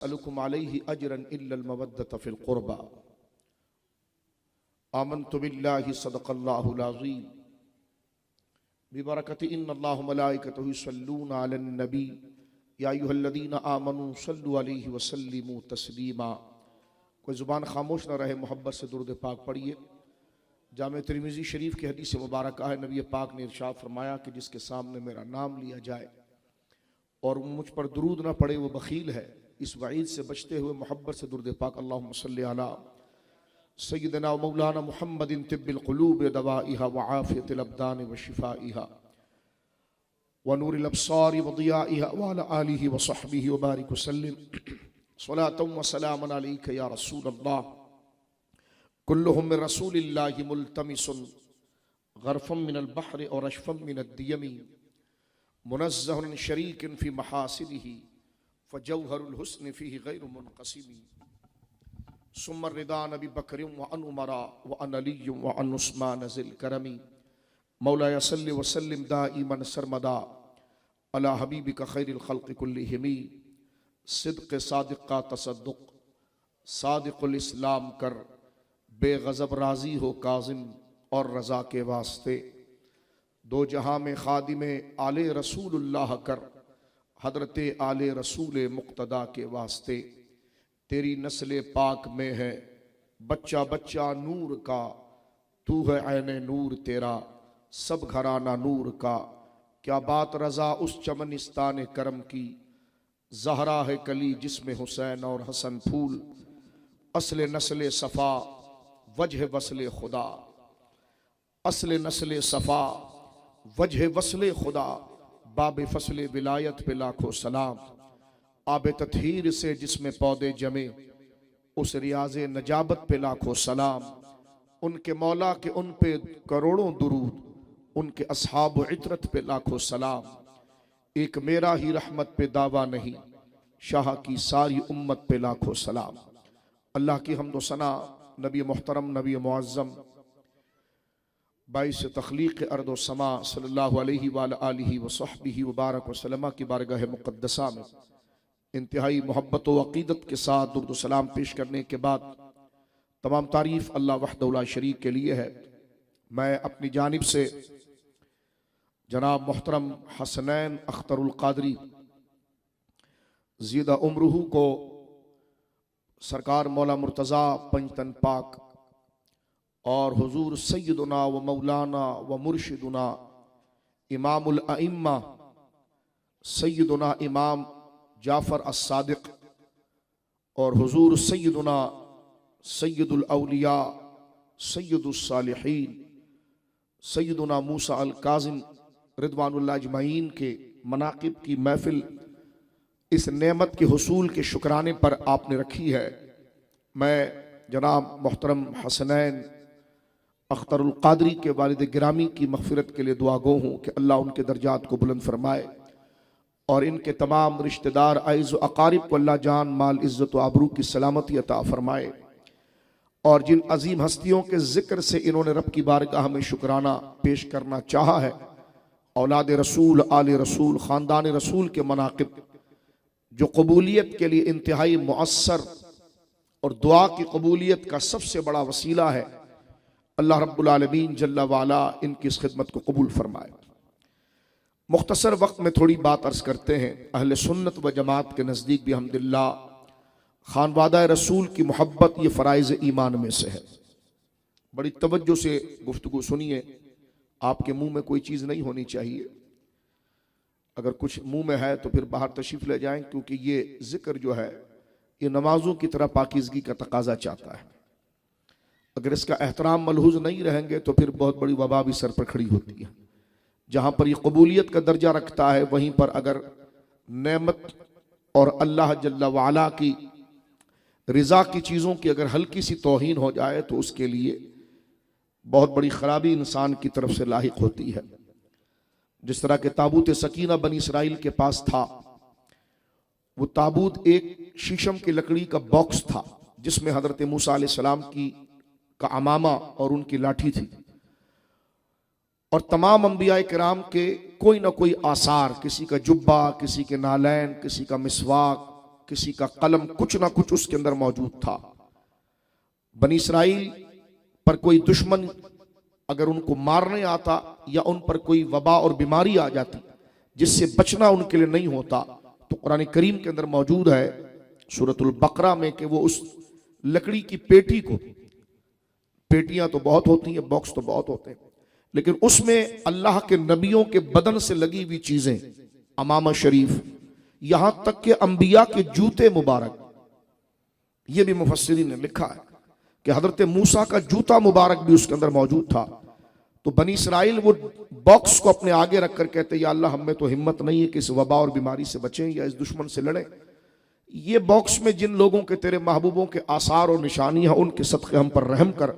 अलकुम अलैहि अजरन इल्लल मवद्दत फिल क़ुरबा आमन्तु बिल्लाहि सदक़ल्लाहुल अज़ीम बिबरकति इन्नल्लाह मलाइकतहु युसल्लूना अलन नबी या अय्युहल्लज़ीना आमनू सल्लु अलैहि वसल्लिमू तस्लीमा। कोई ज़ुबान खामोश न रहे, मोहब्बत से दुरूद पाक पढ़िए। जामे तिरमिज़ी शरीफ की हदीस मुबारक है, नबी पाक ने इरशाद फरमाया कि जिसके सामने मेरा नाम लिया जाए और मुझ पर दुरूद ना पड़े वो बखील है। इस वईद से बचते हुए मोहब्बत से दुरूद पाक अल्लाहुम्मा सल्लि अला सय्यिदना व मौलाना मुहम्मदिन तिब्बिल क़ुलूब दवाइहा व आफ़ियतिल अब्दान व शिफ़ाइहा व नूरिल अब्सार व ज़ियाइहा व अला आलिहि व सहबिहि व बारिक वसल्लिम सलातन व सलामन अलैका या रसूलल्लाह कुल्लुहुम मिन रसूलिल्लाहि मुल्तमिसुन ग़रफ़म मिनल बहरि और अशफ़म मिनद दियमी मुनज़्ज़हुन शरीकिन फ़ी महासिनिही फ़जौहरुल हुस्न फ़ीहि गैरु मुनक़सिमी सुम्मा रिदा नबी बकरिम व अन उमरा व अन अलिय्युम व अन उस्मान ज़िल करमी मौलाया सल्लि व सल्लिम दाइमन सरमदा अला हबीबिका खैरिल खल्क़ि कुल्लिहिमी सिद्क़ सादिक़ का तसद्दुक़ सादिक़ुल इस्लाम कर बेगज़ब राज़ी हो काज़िम और रज़ा के वास्ते दो जहां में खादिमे आले रसूलुल्लाह कर हज़रत आले रसूल मुक़्तदा के वास्ते तेरी नस्ल पाक में है बच्चा बच्चा नूर का तू है ऐने नूर तेरा सब घराना नूर का। क्या बात रज़ा उस चमनिस्तान करम की ज़हरा है कली जिसमें हुसैन और हसन फूल असले नस्ल सफ़ा वजह वस्ले खुदा असले नस्ल सफ़ा वजह वस्ले खुदा बाब फसले विलायत पे लाखों सलाम आब तत्हीर से जिसमें पौधे जमे उस रियाज नजाबत पे लाखों सलाम उनके मौला के उन पे करोड़ों दुरूद उनके अस्हाब व इतरत पे लाखों सलाम। एक मेरा ही रहमत पे दावा नहीं शाह की सारी उम्मत पे लाखों सलाम। अल्लाह की हम्द व सना नबी मोहतरम नबी मुअज़्ज़म बाइस तख्लीक़ अर्द व समा सल्लल्लाहु अलैहि व आलिहि व सहबिहि व बारक व सल्लम की बारगाह मुक़द्दसा में इंतहाई मोहब्बत व अक़ीदत के साथ दुरूद व सलाम पेश करने के बाद तमाम तारीफ़ अल्लाह वहदहु ला शरीक के लिए है। मैं अपनी जानिब से जनाब मोहतरम हसनैन अख्तरुल क़ादरी ज़ीदा उम्रुहु को सरकार मौला मुर्तज़ा पंजतन पाक और हुजूर सय्यदुना व मौलाना व मुर्शिदुना इमामुल अइम्मा सय्यदुना इमाम जाफ़र अस-सादिक़ और हुजूर सय्यदुना सय्यदुल औलिया सय्यदुस सालिहीन सय्यदुना मूसा अल काज़िम रिदवानुल्लाह अजमईन के मनाक़िब की महफ़िल इस नेमत के हुसूल के शुक्राने पर आपने रखी है। मैं जनाब मोहतरम हसनैन अख्तरुल क़ादरी के वालिद गिरामी की मग़फ़िरत के लिए दुआ गो हूँ कि अल्लाह उनके दर्जात को बुलंद फरमाए और इनके तमाम रिश्तेदार अईज़ व अक़ारिब को अल्लाह जान माल इज़्ज़त व आबरू की सलामती अता फ़रमाए और जिन अजीम हस्तियों के ज़िक्र से इन्होंने रब की बारगाह में शुक्राना पेश करना चाहा है, औलाद रसूल आले रसूल ख़ानदान रसूल के मनाक़िब जो कबूलियत के लिए इंतहाई मुअस्सर और दुआ की कबूलियत का सबसे बड़ा वसीला है, अल्लाह रब्बुल आलमीन जल्ला वाला इनकी इस खिदमत को कबूल फरमाए। मुख्तसर वक्त में थोड़ी बात अर्ज़ करते हैं। अहले सुन्नत व जमात के नज़दीक भी अल्हम्दुलिल्लाह खानवादा रसूल की मोहब्बत ये फ़राइज़ ईमान में से है। बड़ी तवज्जो से गुफ्तगू सुनिए, आपके मुंह में कोई चीज़ नहीं होनी चाहिए, अगर कुछ मुंह में है तो फिर बाहर तशरीफ़ ले जाएं, क्योंकि ये ज़िक्र जो है ये नमाजों की तरह पाकीज़गी का तकाजा चाहता है। अगर इसका एहतराम मलहूज़ नहीं रहेंगे तो फिर बहुत बड़ी वबा भी सर पर खड़ी होती है। जहाँ पर ये कबूलियत का दर्जा रखता है वहीं पर अगर नेमत और अल्लाह जल्ला वाला की रिज़ा की चीज़ों की अगर हल्की सी तौहीन हो जाए तो उसके लिए बहुत बड़ी ख़राबी इंसान की तरफ से लाहिक होती है। जिस तरह के ताबूत सकीना बनी इसराइल के पास था, वो ताबूत एक शीशम की लकड़ी का बॉक्स था जिसमें हज़रत मूसा अलैहिस्सलाम की का अमामा और उनकी लाठी थी और तमाम अंबिया किराम के कोई ना कोई आसार, किसी का जुब्बा, किसी के नालैन, किसी का मिसवाक, किसी का कलम, कुछ ना कुछ उसके अंदर मौजूद था। बनी इसराइल पर कोई दुश्मन अगर उनको मारने आता या उन पर कोई वबा और बीमारी आ जाती जिससे बचना उनके लिए नहीं होता, तो कुरान करीम के अंदर मौजूद है सूरतुल बकरा में कि वो उस लकड़ी की पेटी को, पेटियां तो बहुत होती हैं, बॉक्स तो बहुत होते हैं, लेकिन उसमें अल्लाह के नबियों के बदन से लगी हुई चीजें, अमामा शरीफ, यहां तक के अंबिया के जूते मुबारक, ये भी मुफस्सिरीन ने लिखा है कि हजरत मूसा का जूता मुबारक भी उसके अंदर मौजूद था। तो बनी इसराइल वो बॉक्स को अपने आगे रखकर कहते, या अल्लाह हमें तो हिम्मत नहीं है कि इस वबा और बीमारी से बचें या इस दुश्मन से लड़ें। ये बॉक्स में जिन लोगों के तेरे महबूबों के आसार और निशानियां, उनके सदक़े हम पर रहम कर।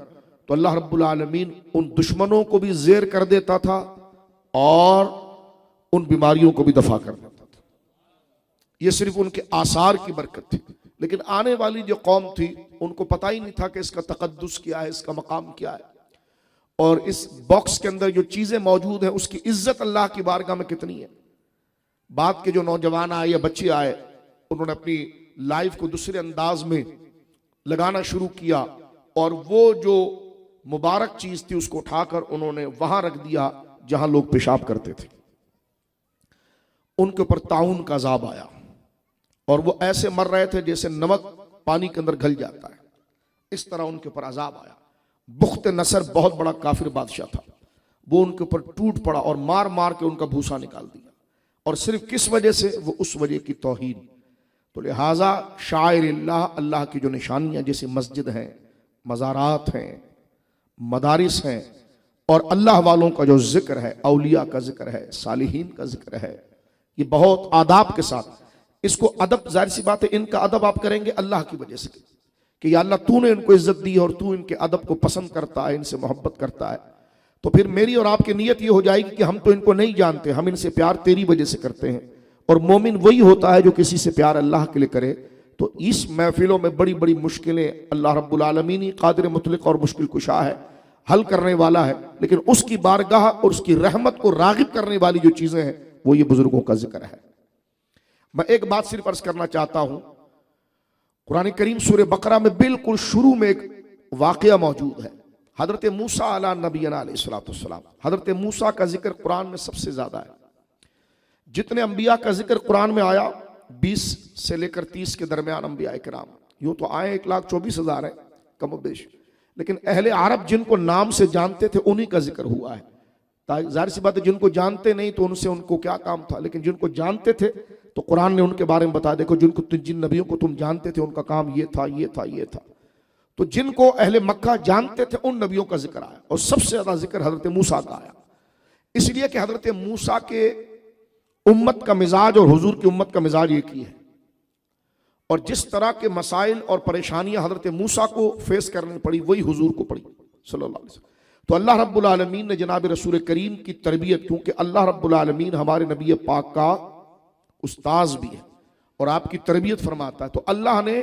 तो अल्लाह रब्बुल आलमीन उन दुश्मनों को भी ज़ेर कर देता था और उन बीमारियों को भी दफा कर देता था। ये सिर्फ उनके आसार की बरकत थी। लेकिन आने वाली जो कौम थी उनको पता ही नहीं था कि इसका तकद्दुस क्या है, इसका मकाम क्या है, और इस बॉक्स के अंदर जो चीजें मौजूद हैं उसकी इज्जत अल्लाह की बारगाह में कितनी है। बाद के जो नौजवान आए या बच्चे आए, उन्होंने अपनी लाइफ को दूसरे अंदाज में लगाना शुरू किया और वो जो मुबारक चीज थी उसको उठाकर उन्होंने वहां रख दिया जहां लोग पेशाब करते थे। उनके ऊपर ताउन का अजाब आया और वो ऐसे मर रहे थे जैसे नमक पानी के अंदर घल जाता है, इस तरह उनके ऊपर अजाब आया। बुख्त नसर बहुत बड़ा काफिर बादशाह था, वो उनके ऊपर टूट पड़ा और मार मार के उनका भूसा निकाल दिया। और सिर्फ किस वजह से? वो उस वजह की तौहीन। तो लिहाजा शाइरिल्लाह, अल्लाह की जो निशानियां जैसे मस्जिद हैं, मज़ारात हैं, मदारिस हैं, और अल्लाह वालों का जो जिक्र है, औलिया का जिक्र है, सालिहीन का जिक्र है, ये बहुत आदाब के साथ इसको अदब, जाहिर सी बात है इनका अदब आप करेंगे अल्लाह की वजह से कि या अल्लाह तूने इनको इज्जत दी और तू इनके अदब को पसंद करता है, इनसे मोहब्बत करता है। तो फिर मेरी और आपकी नीयत ये हो जाएगी कि हम तो इनको नहीं जानते, हम इनसे प्यार तेरी वजह से करते हैं। और मोमिन वही होता है जो किसी से प्यार अल्लाह के लिए करे। तो इस महफिलों में बड़ी बड़ी मुश्किलें अल्लाह रब्बुल आलमीन ही कादिर मुतलक और मुश्किल कुशा है, हल करने वाला है, लेकिन उसकी बारगाह और उसकी रहमत को रागिब करने वाली जो चीजें हैं वो ये बुजुर्गों का जिक्र है। मैं एक बात सिर्फ अर्ज करना चाहता हूं, कुरान करीम सूरह बकरा में बिल्कुल शुरू में एक वाकया मौजूद है, हजरत मूसा अला नबीना अलैहिस्सलाम। हजरत मूसा का जिक्र कुरान में सबसे ज्यादा है। जितने अंबिया का जिक्र कुरान में आया 20 से लेकर 30 के दरमियान अंबिया किराम, यूं तो आए 1,24,000 है कम बेश, लेकिन अहले अरब जिनको नाम से जानते थे उन्हीं का जिक्र हुआ है। जाहिर सी बात है जिनको जानते नहीं तो उनसे उनको क्या काम था, लेकिन जिनको जानते थे तो कुरान ने उनके बारे में बता, देखो जिन नबियों को तुम जानते थे उनका काम ये था, ये था, ये था। तो जिनको अहले मक्का जानते थे उन नबियों का जिक्र आया और सबसे ज्यादा जिक्र हजरत मूसा का आया, इसलिए कि हजरत मूसा के उम्मत का मिजाज और हुजूर की उम्मत का मिजाज एक ही है, और जिस तरह के मसाइल और परेशानियां हजरत मूसा को फेस करनी पड़ी वही हुजूर को पड़ी सल्लल्लाहु अलैहि वसल्लम। तो अल्लाह रब्बुल आलमीन ने जनाब रसूल करीम की तरबियत, क्योंकि अल्लाह रब्बुल आलमीन हमारे नबी पाक का उस्ताज भी है और आपकी तरबियत फरमाता है, तो अल्लाह ने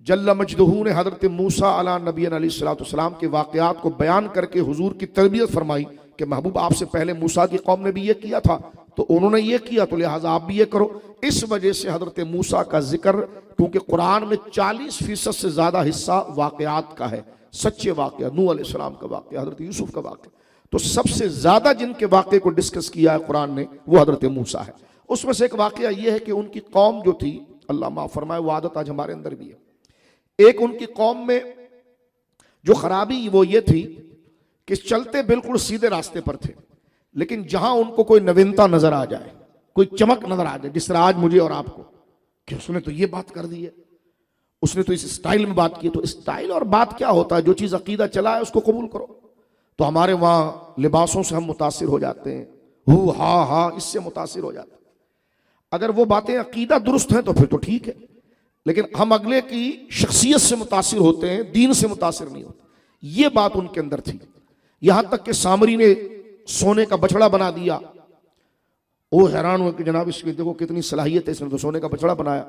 जल्ल मजदहू ने हजरत मूसा अला नबी अलैहिस्सलाम के वाक़यात को बयान करके हुजूर की तरबियत फरमाई कि महबूब आपसे पहले मूसा की कौम ने भी ये किया था तो उन्होंने ये किया, तो लिहाजा आप भी ये करो। इस वजह से हजरत मूसा का जिक्र, क्योंकि कुरान में 40% से ज्यादा हिस्सा वाक़यात का है, सच्चे वाक़या, नूह अलैहिस्सलाम का वाक़या, हजरत यूसुफ का वाक़या, तो सबसे ज्यादा जिनके वाक़े को डिस्कस किया है कुरान ने वो हजरत मूसा है। उसमें से एक वाक़या ये है कि उनकी कौम जो थी, अल्लाह माफ़ फरमाए, वो आदत आज हमारे अंदर भी है। एक उनकी कौम में जो खराबी वो ये थी कि चलते बिल्कुल सीधे रास्ते पर थे, लेकिन जहां उनको कोई नवीनता नजर आ जाए, कोई चमक नजर आ जाए, जिस तरह आज मुझे और आपको कि उसने तो ये बात कर दी है, उसने तो इस स्टाइल में बात की, तो स्टाइल और बात क्या होता है, जो चीज अकीदा चला है उसको कबूल करो। तो हमारे वहां लिबासों से हम मुतासिर हो जाते हैं, हु हा इससे मुतासिर हो जाते हैं। अगर वो बातें अकीदा दुरुस्त हैं तो फिर तो ठीक है, लेकिन हम अगले की शख्सियत से मुतासिर होते हैं, दीन से मुतासिर नहीं होते। ये बात उनके अंदर थी, यहां तक कि सामरी ने सोने का बछड़ा बना दिया। वो हैरान हुए कि जनाब इसकी देखो कितनी सलाहियत है, इसने तो सोने का बछड़ा बनाया।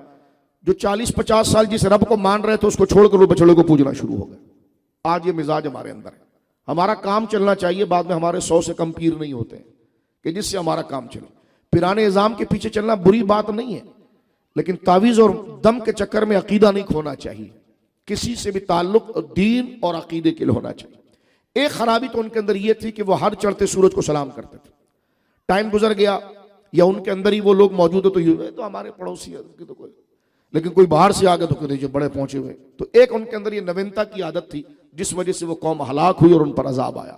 जो 40-50 साल जिस रब को मान रहे थे उसको छोड़कर वो बछड़े को पूजना शुरू हो गए। आज ये मिजाज हमारे अंदर है। हमारा काम चलना चाहिए, बाद में हमारे 100 से कम पीर नहीं होते कि जिससे हमारा काम चले। पुराने निजाम के पीछे चलना बुरी बात नहीं है, लेकिन तावीज़ और दम के चक्कर में अकीदा नहीं खोना चाहिए। किसी से भी ताल्लुक दीन और अकीदे के लिए होना चाहिए। एक खराबी तो उनके अंदर यह थी कि वो हर चढ़ते सूरज को सलाम करते थे। टाइम गुजर गया या उनके अंदर ही वो लोग मौजूद है तो ये तो हमारे पड़ोसी है तो कोई, लेकिन कोई बाहर से आ गया तो कहते जो बड़े पहुंचे हुए। तो एक उनके अंदर ये नवीनता की आदत थी जिस वजह से वो कौम हलाक हुई और उन पर अजाब आया।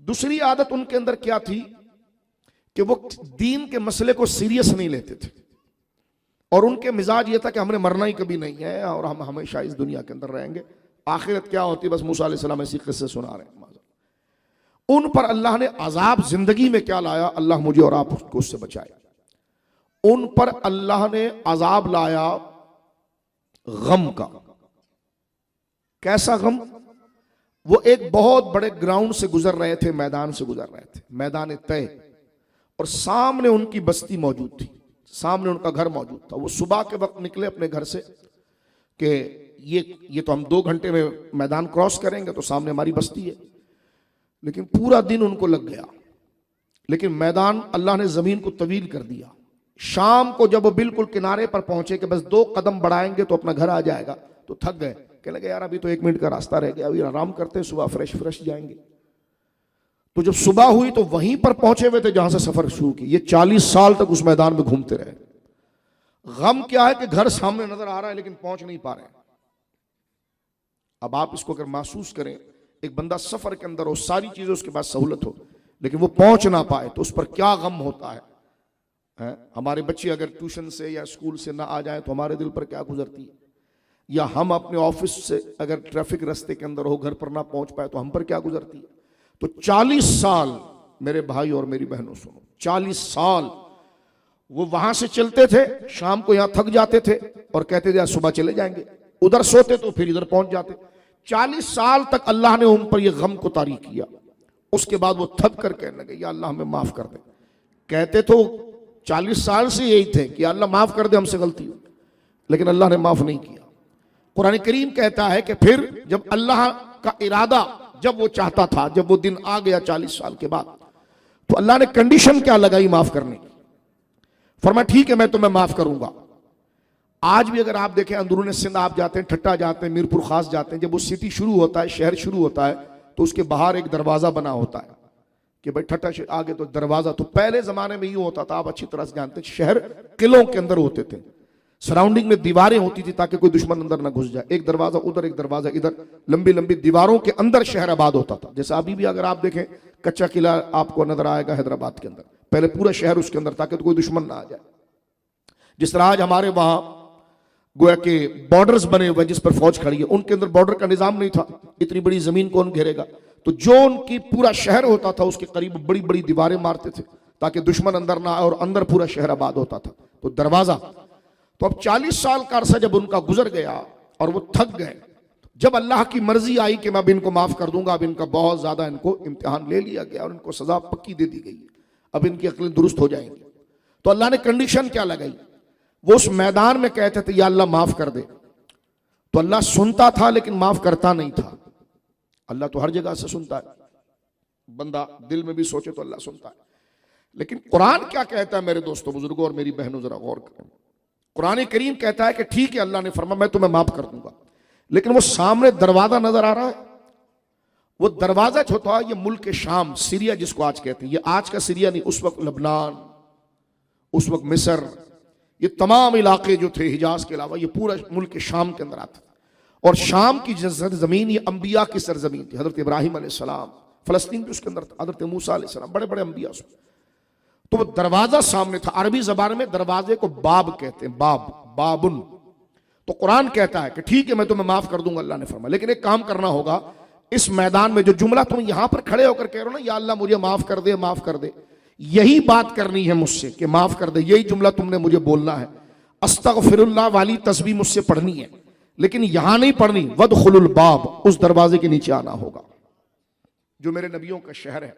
दूसरी आदत उनके अंदर क्या थी कि वो दीन के मसले को सीरियस नहीं लेते थे और उनके मिजाज ये था कि हमने मरना ही कभी नहीं है और हम हमेशा इस दुनिया के अंदर रहेंगे, आखिरत क्या होती बस मूसा अलैहि सलाम ऐसी किस्से सुना रहे हैं। उन पर अल्लाह ने अजाब जिंदगी में क्या लाया, अल्लाह मुझे और आपको उससे बचाए। उन पर अल्लाह ने अजाब लाया गम का। कैसा गम? वो एक बहुत बड़े ग्राउंड से गुजर रहे थे, मैदान से गुजर रहे थे, मैदान तय, और सामने उनकी बस्ती मौजूद थी, सामने उनका घर मौजूद था। वो सुबह के वक्त निकले अपने घर से कि ये तो हम 2 घंटे में मैदान क्रॉस करेंगे तो सामने हमारी बस्ती है, लेकिन पूरा दिन उनको लग गया। लेकिन मैदान अल्लाह ने जमीन को तवील कर दिया। शाम को जब वो बिल्कुल किनारे पर पहुंचे कि बस 2 कदम बढ़ाएंगे तो अपना घर आ जाएगा, तो थक गए। कहने लगे यार अभी तो 1 मिनट का रास्ता रह गया, अभी आराम करते हैं, सुबह फ्रेश जाएंगे। तो जब सुबह हुई तो वहीं पर पहुंचे हुए थे जहां से सफर शुरू की। ये 40 साल तक उस मैदान में घूमते रहे। गम क्या है कि घर सामने नजर आ रहा है लेकिन पहुंच नहीं पा रहे। अब आप इसको अगर महसूस करें, एक बंदा सफर के अंदर हो, सारी चीजें उसके पास सहूलत हो, लेकिन वो पहुंच ना पाए तो उस पर क्या गम होता है। हमारे बच्चे अगर ट्यूशन से या स्कूल से ना आ जाए तो हमारे दिल पर क्या गुजरती है, या हम अपने ऑफिस से अगर ट्रैफिक रास्ते के अंदर हो, घर पर ना पहुंच पाए तो हम पर क्या गुजरती है। तो 40 साल मेरे भाई और मेरी बहनों सुनो, 40 साल वो वहां से चलते थे, शाम को यहां थक जाते थे और कहते थे सुबह चले जाएंगे, उधर सोते तो फिर इधर पहुंच जाते। 40 साल तक अल्लाह ने उन पर यह गम को तारी किया। उसके बाद वो थक कर कहने लगे या अल्लाह हमें माफ कर दे। कहते तो 40 साल से यही थे कि अल्लाह माफ कर दे, हमसे गलती हो, लेकिन अल्लाह ने माफ नहीं किया। कुरान करीम कहता है कि फिर जब अल्लाह का इरादा, जब वो चाहता था, जब वो दिन आ गया 40 साल के बाद, तो अल्लाह ने कंडीशन क्या लगाई माफ करने की। फरमाया ठीक है मैं तुम्हें माफ करूंगा। आज भी अगर आप देखें अंदरून सिंध आप जाते हैं, ठट्टा जाते हैं, मीरपुर खास जाते हैं, जब वो सिटी शुरू होता है, शहर शुरू होता है, तो उसके बाहर एक दरवाजा बना होता है कि भाई ठट्टा आगे तो दरवाजा। तो पहले जमाने में यूं होता था, आप अच्छी तरह से जानते हैं, शहर किलों के अंदर होते थे, सराउंडिंग में दीवारें होती थी ताकि कोई दुश्मन अंदर ना घुस जाए। एक दरवाजा उधर, एक दरवाजा इधर, लंबी लंबी दीवारों के अंदर शहर आबाद होता था। जैसे अभी भी अगर आप देखें कच्चा किला आपको नजर आएगा हैदराबाद के अंदर, पहले पूरा शहर उसके अंदर ताकि तो कोई दुश्मन ना आ जाए। जिस तरह आज हमारे वहां गोया के बॉर्डर्स बने हुए जिस पर फौज खड़ी है, उनके अंदर बॉर्डर का निजाम नहीं था, इतनी बड़ी जमीन कौन घेरेगा। तो जो उनकी पूरा शहर होता था उसके करीब बड़ी बड़ी दीवारें मारते थे ताकि दुश्मन अंदर ना आए, और अंदर पूरा शहर आबाद होता था। तो दरवाजा, तो अब 40 साल का अरसा जब उनका गुजर गया और वो थक गए, जब अल्लाह की मर्जी आई कि मैं अब इनको माफ कर दूंगा, अब इनका बहुत ज्यादा इनको इम्तिहान ले लिया गया और इनको सजा पक्की दे दी गई, अब इनकी अक्लें दुरुस्त हो जाएंगी। तो अल्लाह ने कंडीशन क्या लगाई, वो उस मैदान में कहते थे या अल्लाह माफ कर दे, तो अल्लाह सुनता था लेकिन माफ करता नहीं था। अल्लाह तो हर जगह से सुनता है, बंदा दिल में भी सोचे तो अल्लाह सुनता है। लेकिन कुरान क्या कहता है मेरे दोस्तों, बुजुर्गों और मेरी बहनों, जरा गौर करें। कुरान करीम कहता है कि ठीक है अल्लाह ने फरमाया मैं तुम्हें माफ कर दूंगा, लेकिन वो सामने दरवाजा नजर आ रहा है, वो दरवाजा होता है ये मुल्क शाम, सीरिया जिसको आज कहते हैं, ये आज का सीरिया नहीं, उस वक्त लबनान, उस वक्त मिस्र, ये तमाम इलाके जो थे हिजाज के अलावा, ये पूरा मुल्क शाम के अंदर आता था। और शाम की सरजमीन ये अंबिया की सरजमीन थी। हजरत इब्राहिम अलैहिस्सलाम, फलस्तीन भी उसके अंदर था, हजरत मूसा अलैहिस्सलाम, बड़े बड़े अंबिया उसमें। तो वो दरवाजा सामने था। अरबी जबान में दरवाजे को बाब कहते हैं, बाब, बाबुन। तो कुरान कहता है कि ठीक है मैं तुम्हें माफ कर दूंगा, अल्लाह ने फरमाया, लेकिन एक काम करना होगा, इस मैदान में जो जुमला तुम यहां पर खड़े होकर कह रहे हो ना, या अल्लाह मुझे माफ कर दे, माफ कर दे, यही बात करनी है मुझसे कि माफ कर दे, यही जुमला तुमने मुझे बोलना है। अस्तगफिरुल्लाह वाली तस्बीह मुझसे पढ़नी है, लेकिन यहां नहीं पढ़नी, वदखुलुल बाब, उस दरवाजे के नीचे आना होगा जो मेरे नबियों का शहर है।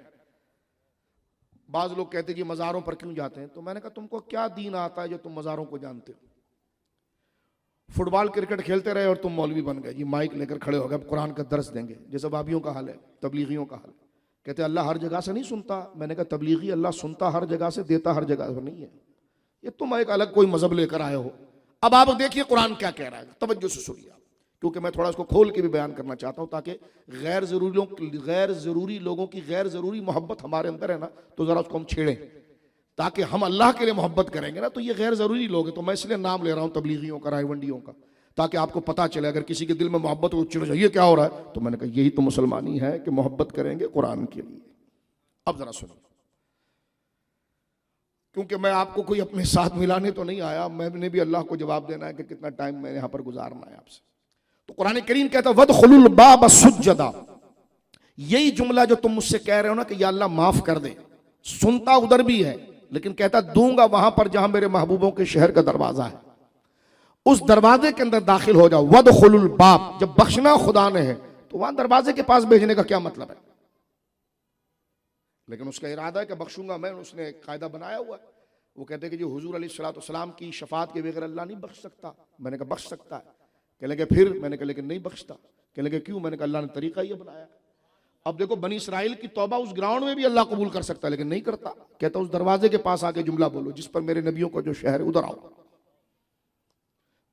बाज लोग कहते जी मज़ारों पर क्यों जाते हैं, तो मैंने कहा तुमको क्या दीन आता है जो तुम मज़ारों को जानते हो। फुटबॉल क्रिकेट खेलते रहे और तुम मौलवी बन गए जी, माइक लेकर खड़े हो गए कुरान का दर्स देंगे, जैसे वाबियों का हाल है, तबलीगियों का हाल। कहते अल्लाह हर जगह से नहीं सुनता। मैंने कहा तबलीगी अल्लाह सुनता हर जगह से, देता हर जगह से नहीं है। ये तुम एक अलग कोई मजहब लेकर आए हो। अब आप देखिए कुरान क्या कह रहा है, तवज्जो से सुनिए, क्योंकि मैं थोड़ा इसको खोल के भी बयान करना चाहता हूं ताकि गैर जरूरी लोगों की गैर जरूरी मोहब्बत हमारे अंदर है ना, तो जरा उसको हम छेड़ें ताकि हम अल्लाह के लिए मोहब्बत करेंगे ना। तो ये गैर जरूरी लोग हैं, तो मैं इसलिए नाम ले रहा हूं तबलीगियों का, रायवंडियों का, ताकि आपको पता चले। अगर किसी के दिल में मोहब्बत हो, चिड़ जाइए क्या हो रहा है, तो मैंने कहा यही तो मुसलमानी है कि मोहब्बत करेंगे कुरान के लिए। अब जरा सुनो, क्योंकि मैं आपको कोई अपने साथ मिलाने तो नहीं आया, मैंने भी अल्लाह को जवाब देना है कि कितना टाइम मैंने यहां पर गुजारना है आपसे। तो कुरान करीम कहता है वदखुलुल बाब सुज्जदा, यही जुमला जो तुम मुझसे कह रहे हो ना कि या अल्लाह माफ कर दे, सुनता उधर भी है, लेकिन कहता दूंगा वहां पर जहां मेरे महबूबों के शहर का दरवाजा है, उस दरवाजे के अंदर दाखिल हो जाओ। वदखुलुल बाब, जब बख्शना खुदा ने है तो वहां दरवाजे के पास भेजने का क्या मतलब है? लेकिन उसका इरादा है कि बख्शूंगा मैं, उसने एक कायदा बनाया हुआ है। वो कहते हैं कि जो हुजूर अलैहिस्सलाम की शफात के बगैर अल्लाह नहीं बख्श सकता। मैंने कहा बख्श सकता है। कह लगे फिर, मैंने कहा लेकिन नहीं बख्शता। कह लगे क्यों? मैंने कहा अल्लाह ने तरीका ये बनाया। अब देखो बनी इसराइल की तौबा उस ग्राउंड में भी अल्लाह कबूल कर सकता है, लेकिन नहीं करता। कहता उस दरवाजे के पास आके जुमला बोलो जिस पर मेरे नबियों का जो शहर है, उधर आओ।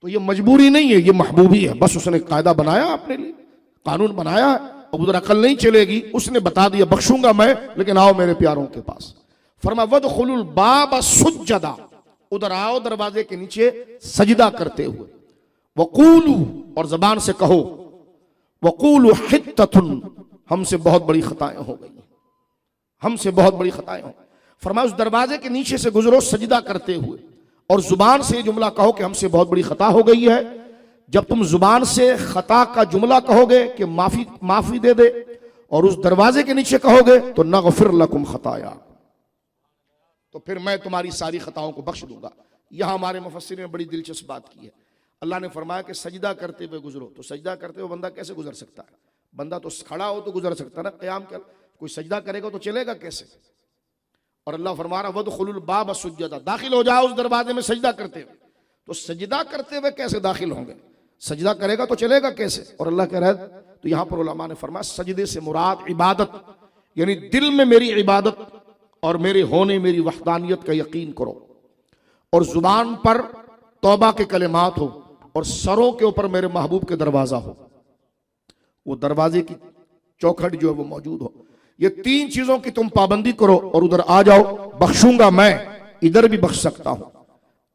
तो ये मजबूरी नहीं है, ये महबूबी है। बस उसने कायदा बनाया अपने लिए, कानून बनाया, अब उधर अकल नहीं चलेगी, उसने बता दिया बख्शूंगा मैं, लेकिन आओ मेरे प्यारों के पास। फरमा वदखुलुल बाब सुज्जदा, उधर आओ दरवाजे के नीचे सजदा करते हुए। वकूलू, और जबान से कहो, वकूलू हित्ततुन, हमसे बहुत बड़ी खताएं हो गई, हमसे बहुत बड़ी खताएं हो। फरमाया उस दरवाजे के नीचे से गुजरो सजदा करते हुए, और जुबान से जुमला कहो कि हमसे बहुत बड़ी खता हो गई है। जब तुम जुबान से खता का जुमला कहोगे कि माफी दे दे, और उस दरवाजे के नीचे कहोगे तो नगफिर लकुम खताया, तो फिर मैं तुम्हारी सारी खताओं को बख्श दूंगा। यहां हमारे मुफस्सिर ने बड़ी दिलचस्प बात की है। अल्लाह ने फरमाया कि सजदा करते हुए गुजरो, तो सजदा करते हुए बंदा कैसे गुजर सकता है? बंदा तो खड़ा हो तो गुजर सकता है ना, क़याम कर, कोई सजदा करेगा तो चलेगा कैसे? और अल्लाह फरमा रहा वदखुलुल बाब सुज्जदा, दाखिल हो जाओ उस दरवाजे में सजदा करते हुए। तो सजदा करते हुए कैसे दाखिल होंगे? सजदा करेगा तो चलेगा कैसे? और अल्लाह कह रहा है, तो यहां पर उलमा ने फरमाया सजदे से मुराद इबादत, यानी दिल में मेरी इबादत और मेरे होने मेरी वहदानियत का यकीन करो, और जुबान पर तौबा के कलिमात हो, और सरों के ऊपर मेरे महबूब के दरवाजा हो, वो दरवाजे की चौखट जो है वो मौजूद हो। ये तीन चीजों की तुम पाबंदी करो और उधर आ जाओ, बख्शूंगा मैं। इधर भी बख्श सकता हूं,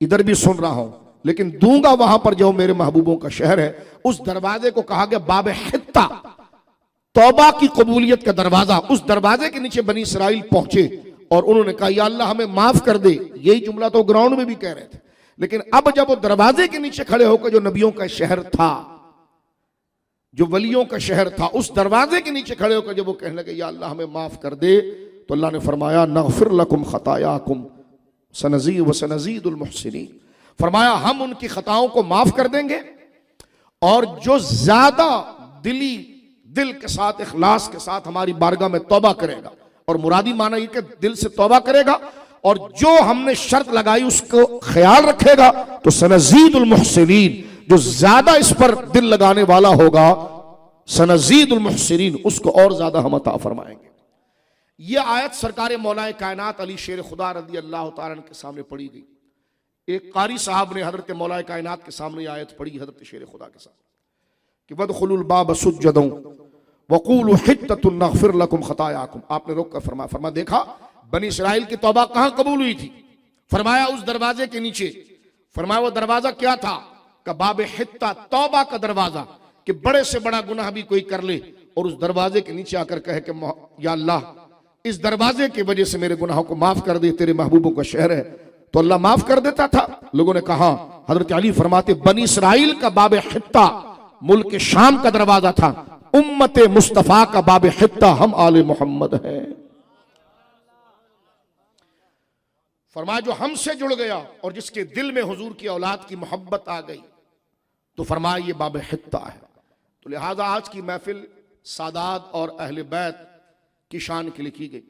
इधर भी सुन रहा हूं, लेकिन दूंगा वहां पर जो मेरे महबूबों का शहर है। उस दरवाजे को कहा गया बाब हित्ता, तौबा की कबूलियत का दरवाजा। उस दरवाजे के नीचे बनी इसराइल पहुंचे और उन्होंने कहा या अल्लाह हमें माफ कर दे। यही जुमला तो ग्राउंड में भी कह रहे थे, लेकिन अब जब वो दरवाजे के नीचे खड़े होकर जो नबियों का शहर था, जो वलियों का शहर था, उस दरवाजे के नीचे खड़े होकर जब वो कहने लगे या अल्लाह हमें माफ कर दे, तो अल्लाह ने फरमाया नगफिर लकुम खतायाकुम सनज़ीद व सनज़ीदुल मुहसिनीन। फरमाया हम उनकी खताओं को माफ कर देंगे, और जो ज्यादा दिल के साथ इखलास के साथ हमारी बारगाह में तौबा करेगा, और मुरादी माना ये कि दिल से तौबा करेगा और जो हमने शर्त लगाई उसको ख्याल रखेगा, तो सनज़ीदुल मुहसिनीन, जो ज्यादा इस पर दिल लगाने वाला होगा, सनज़ीदुल मुहसिनीन, उसको और ज्यादा हम अता फरमाएंगे। यह आयत सरकार मौलाए कायनात अली शेर खुदा रज़ी अल्लाह तआला अन्हु के सामने पढ़ी गई। एक कारी साहब ने हजरत मौलाए कायनात के सामने आयत पढ़ी, हजरत शेर खुदा के सामने, कि वदखुलुल बाब सुज्जदन वक़ूलू हित्ततुन नग़फिर लकुम खतायाकुम। आपने रोक कर फरमाया देखा बनी इसराइल की तौबा कहां कबूल हुई थी? फरमाया उस दरवाजे के नीचे। फरमाया वो दरवाजा क्या था? का बाब हित्ता, तौबा का दरवाजा, कि बड़े से बड़ा गुनाह भी कोई कर ले और उस दरवाजे के नीचे आकर कहे कि या अल्लाह इस दरवाजे की वजह से मेरे गुनाहों को माफ कर दे, तेरे महबूबों का शहर है, तो अल्लाह माफ कर देता था। लोगों ने कहा, हजरत अली फरमाते बनी इसराइल का बाब हित्ता मुल्क शाम का दरवाजा था, उम्मत मुस्तफा का बाब हित्ता हम आले मोहम्मद है। फरमाया जो हमसे जुड़ गया और जिसके दिल में हुजूर की औलाद की मोहब्बत आ गई, तो फरमाया ये बाब हित्ता है। तो लिहाजा आज की महफिल सादात और अहले बैत की शान के लिए की गई,